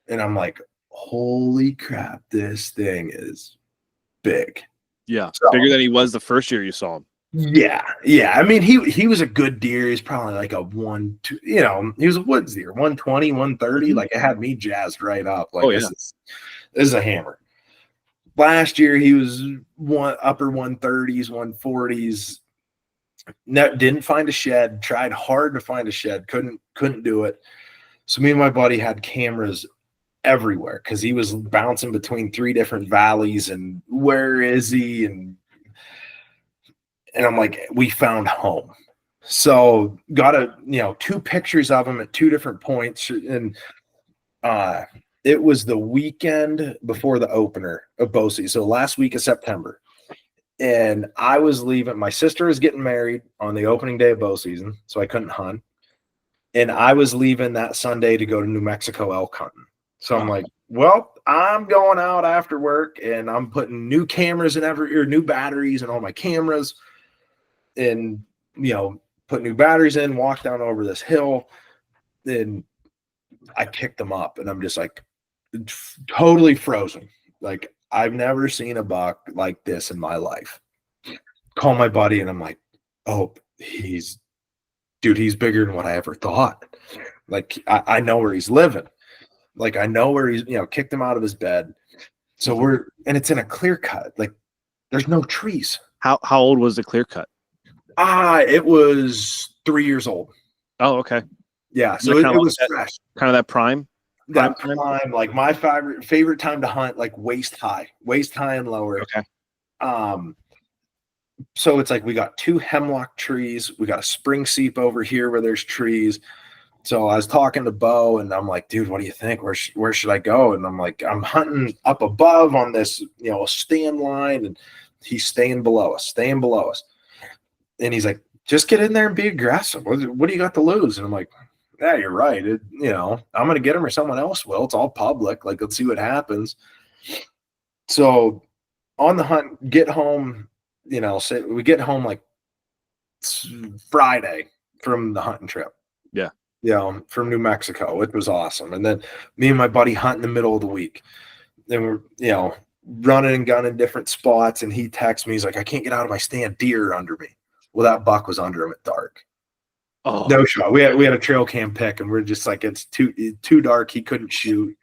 and I'm like, holy crap, this thing is big. Yeah. So, bigger than he was the first year you saw him. Yeah. I mean, he was a good deer. He's probably like a 1-2, he was a woods deer, 120, 130. Mm-hmm. Like, it had me jazzed right up. Like, this is a hammer. Last year he was upper 130s, 140s. Didn't find a shed. Tried hard to find a shed. Couldn't do it. So me and my buddy had cameras everywhere because he was bouncing between 3 different valleys, and where is he? And I'm like, we found home. So got 2 pictures of him at 2 different points, and it was the weekend before the opener of bow season. So last week of September. And I was leaving. My sister was getting married on the opening day of bow season, so I couldn't hunt. And I was leaving that Sunday to go to New Mexico elk hunting. So I'm like, well, I'm going out after work, and I'm putting new cameras in new batteries in all my cameras, and put new batteries in. Walk down over this hill, and I picked them up, and I'm just like totally frozen. Like, I've never seen a buck like this in my life. Call my buddy, and I'm like, oh, he's bigger than what I ever thought. Like, I know where he's living. Like, I know where he's, kicked him out of his bed. So and it's in a clear cut. Like, there's no trees. How old was the clear cut? It was 3 years old. Oh, okay. Yeah. So it was fresh. Kind of that prime. That prime, like my favorite time to hunt, like waist high and lower. Okay. So it's like we got 2 hemlock trees. We got a spring seep over here where there's trees. So I was talking to Bo, and I'm like, dude, what do you think? Where should I go? And I'm like, I'm hunting up above on this, stand line, and he's staying below us. And he's like, just get in there and be aggressive. What do you got to lose? And I'm like, yeah, you're right. I'm going to get him or someone else will. It's all public. Like, let's see what happens. So on the hunt, get home, say we get home like Friday from the hunting trip. Yeah. From New Mexico. It was awesome. And then me and my buddy hunt in the middle of the week. Then we're, running and gunning different spots. And he texts me. He's like, I can't get out of my stand. Deer under me. Well, that buck was under him at dark. Oh, no shot. We had a trail cam pick, and we're just like, it's too dark. He couldn't shoot.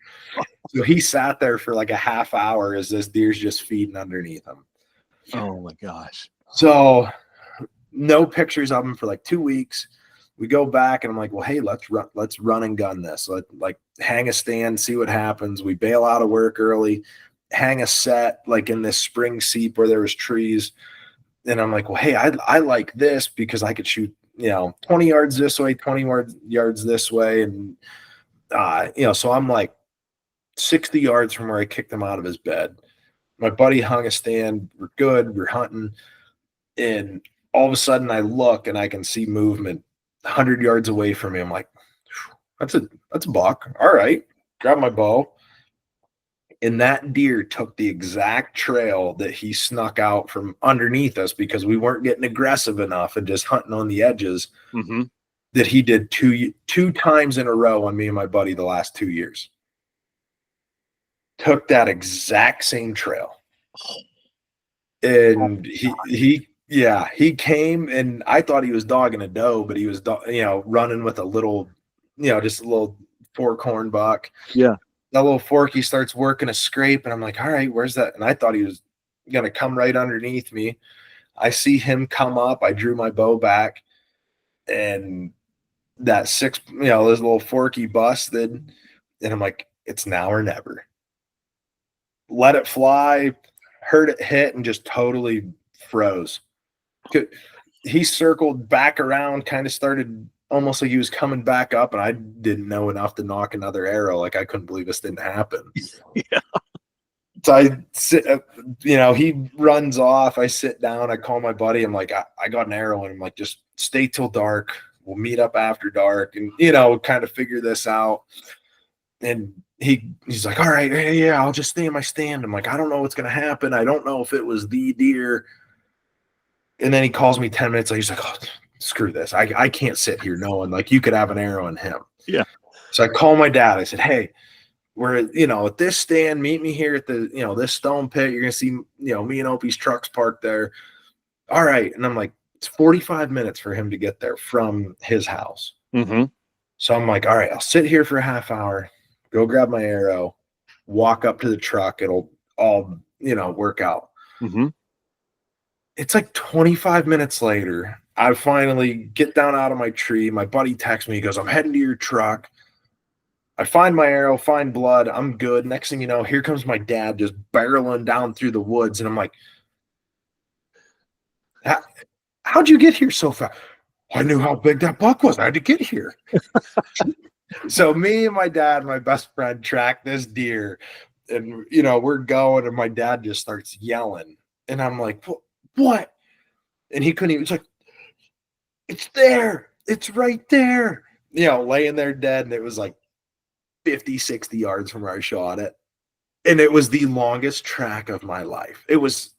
So he sat there for like a half hour as this deer's just feeding underneath him. Oh my gosh. So no pictures of him for like 2 weeks. We go back, and I'm like, well, hey, let's run and gun this. Like hang a stand, see what happens. We bail out of work early, hang a set like in this spring seep where there was trees. And I'm like, well, hey, I like this because I could shoot, 20 yards this way, 20 yards this way. And, so I'm like 60 yards from where I kicked him out of his bed. My buddy hung a stand. We're good. We're hunting. And all of a sudden I look, and I can see movement 100 yards away from me. I'm like, that's a buck. All right. Grab my bow. And that deer took the exact trail that he snuck out from underneath us because we weren't getting aggressive enough and just hunting on the edges. Mm-hmm. That he did two times in a row on me and my buddy the last 2 years. Took that exact same trail. And he came, and I thought he was dogging a doe, but he was running with a little, just a little fork-horn buck. Yeah. That little forky starts working a scrape, and I'm like, all right, where's that? And I thought he was gonna come right underneath me. I see him come up. I drew my bow back, and that this little forky busted, and I'm like, it's now or never. Let it fly, heard it hit, and just totally froze. He circled back around, kind of started almost like he was coming back up, and I didn't know enough to nock another arrow. Like, I couldn't believe this didn't happen. Yeah. So I sit, he runs off. I sit down. I call my buddy. I'm like, I got an arrow, and I'm like, just stay till dark. We'll meet up after dark and, kind of figure this out. And he's like, all right, yeah, I'll just stay in my stand. I'm like, I don't know what's going to happen. I don't know if it was the deer. And then he calls me 10 minutes later. He's like, oh, screw this. I can't sit here knowing, like, you could have an arrow in him. Yeah. So I call my dad. I said, hey, we're, at this stand, meet me here at the, this stone pit. You're going to see, me and Opie's trucks parked there. All right. And I'm like, it's 45 minutes for him to get there from his house. Mm-hmm. So I'm like, all right, I'll sit here for a half hour, go grab my arrow, walk up to the truck. It'll all, work out. Mm-hmm. It's like 25 minutes later. I finally get down out of my tree. My buddy texts me. He goes, I'm heading to your truck. I find my arrow, find blood. I'm good. Next thing you know, here comes my dad just barreling down through the woods. And I'm like, how'd you get here so fast? I knew how big that buck was. I had to get here. So me and my dad, my best friend, track this deer. And, we're going. And my dad just starts yelling. And I'm like, what? And he couldn't even. It's like, it's there. It's right there. Laying there dead. And it was like 50, 60 yards from where I shot it. And it was the longest track of my life. It was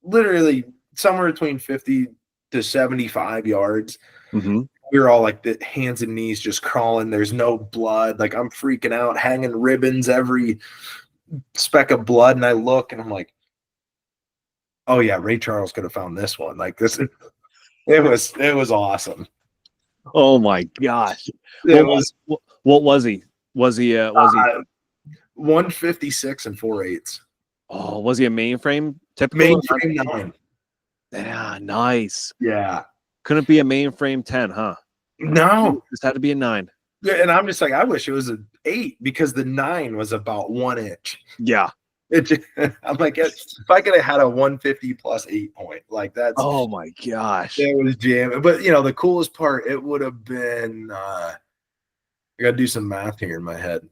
literally somewhere between 50 to 75 yards. Mm-hmm. We were all like the hands and knees just crawling. There's no blood. Like, I'm freaking out, hanging ribbons, every speck of blood. And I look and I'm like, oh yeah, Ray Charles could have found this one. Like, it was awesome. Oh my gosh. What was he? Was he 156 and 4/8. Oh, was he a mainframe? Typical Mainframe 9. Yeah, nice. Yeah. Couldn't be a mainframe 10, huh? No. Just had to be a 9. And I'm just like, I wish it was an 8 because the 9 was about 1 inch. Yeah. I'm like, if I could have had a 150 plus 8 point, like that's. Oh my gosh. It was jamming. But the coolest part, it would have been. I got to do some math here in my head.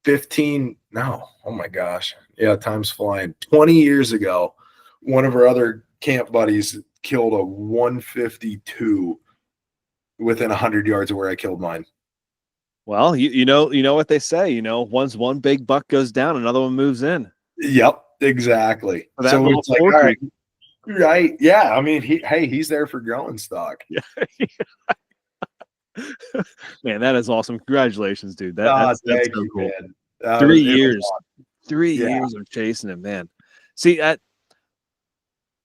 15. No. Oh my gosh. Yeah, time's flying. 20 years ago, one of our other camp buddies killed a 152 within 100 yards of where I killed mine. Well, you know what they say, once one big buck goes down, another one moves in. Yep, exactly. So it's like, all right, right. Yeah. I mean, he's there for growing stock. Yeah. Man, that is awesome. Congratulations, dude. That's so cool. Man. 3 years. Awesome. 3 years of chasing him, man. See,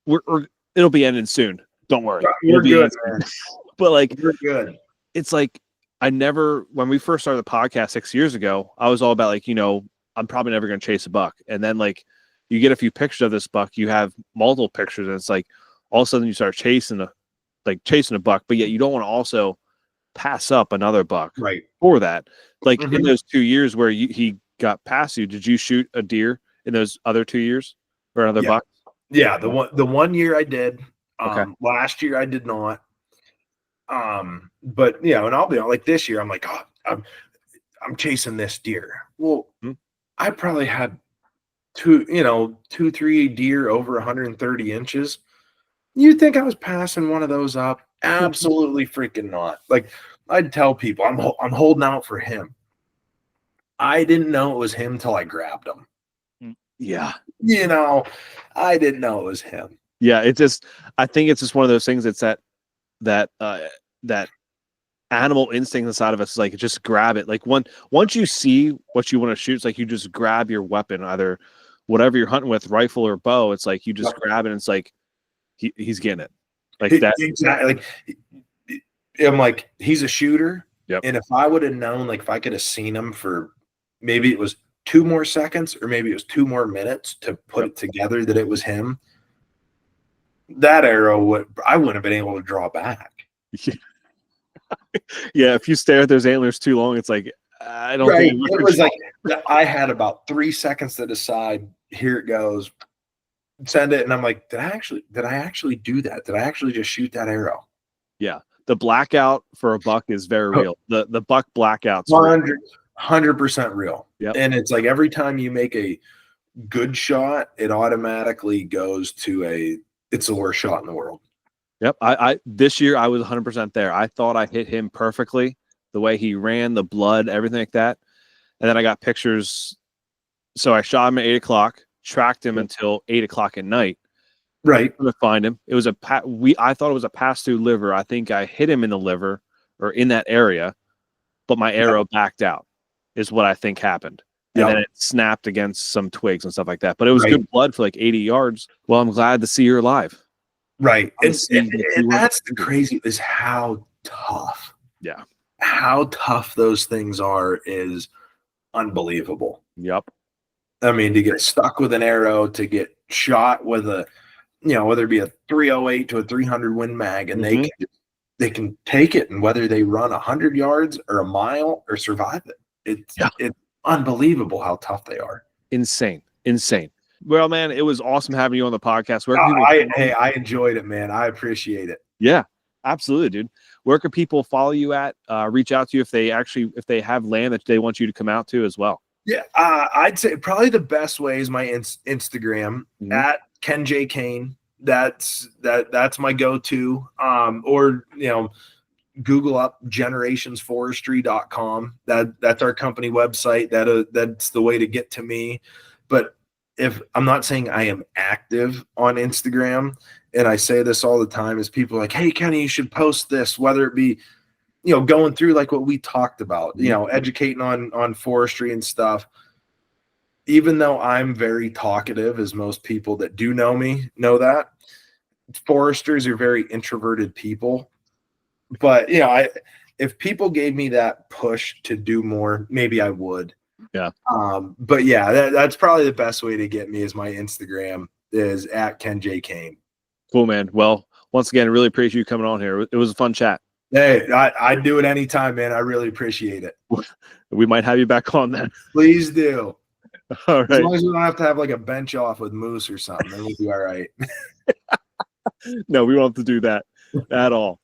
it'll be ending soon. Don't worry. We're good, man. But like, we're good. It's like, when we first started the podcast 6 years ago, I was all about like, I'm probably never going to chase a buck. And then like, you get a few pictures of this buck, you have multiple pictures, and it's like, all of a sudden you start chasing a buck, but yet you don't want to also pass up another buck right for that. Like in those 2 years where he got past you, did you shoot a deer in those other 2 years or another buck? Yeah. The 1 year I did. Okay. Last year I did not. But and I'll be like this year, I'm like, oh, I'm chasing this deer. Well, I probably had 3 deer over 130 inches. You think I was passing one of those up? Absolutely freaking not. Like, I'd tell people I'm holding out for him. I didn't know it was him till I grabbed him. Yeah. You know, I didn't know it was him. Yeah. I think it's just one of those things. It's that animal instinct inside of us is like, just grab it. Like once you see what you want to shoot, it's like you just grab your weapon, either whatever you're hunting with, rifle or bow. It's like you just grab it and it's like he's getting it. Like that. Exactly. Like, I'm like, he's a shooter. Yep. And if I would have known, like if I could have seen him for maybe it was 2 more seconds or maybe it was 2 more minutes to put it together that it was him, that arrow I wouldn't have been able to draw back. Yeah, if you stare at those antlers too long, it's like I don't think it was like I had about 3 seconds to decide. Here it goes, send it, and I'm like, did I actually do that? Did I actually just shoot that arrow? Yeah, the blackout for a buck is very real. The buck blackouts 100% real. Yep. And it's like every time you make a good shot, it automatically goes to it's the worst shot in the world. Yep. I this year I was 100% there. I thought I hit him perfectly, the way he ran, the blood, everything like that. And then I got pictures. So I shot him at 8 o'clock, tracked him until 8 o'clock at night. Right. To find him. It was I thought it was a pass through liver. I think I hit him in the liver or in that area, but my arrow backed out is what I think happened. And then it snapped against some twigs and stuff like that. But it was good blood for like 80 yards. Well, I'm glad to see you're alive. Right. And that's the crazy is how tough. Yeah. How tough those things are is unbelievable. Yep. I mean, to get stuck with an arrow, to get shot with a, whether it be a 308 to a 300 Win Mag, and they can take it, and whether they run 100 yards or a mile or survive it. It's unbelievable how tough they are. Insane. Well, man, it was awesome having you on the podcast. I enjoyed it, man. I appreciate it. Yeah, absolutely, dude. Where can people follow you at? Reach out to you if they have land that they want you to come out to as well. Yeah, I'd say probably the best way is my Instagram at Ken J Kane. That's my go-to. Or Google up generationsforestry.com. That's our company website. That's the way to get to me. But if I'm not saying I am active on Instagram, and I say this all the time, is people are like, hey, Kenny, you should post this, whether it be, going through like what we talked about, educating on forestry and stuff. Even though I'm very talkative, as most people that do know me know that, foresters are very introverted people. But, if people gave me that push to do more, maybe I would. Yeah. But yeah, that's probably the best way to get me is my Instagram is at Ken J Kane. Cool, man. Well, once again, I really appreciate you coming on here. It was a fun chat. Hey, I'd do it anytime, man. I really appreciate it. We might have you back on then. Please do. All right. As long as we don't have to have like a bench off with moose or something, then we'll be all right. No, we won't have to do that at all.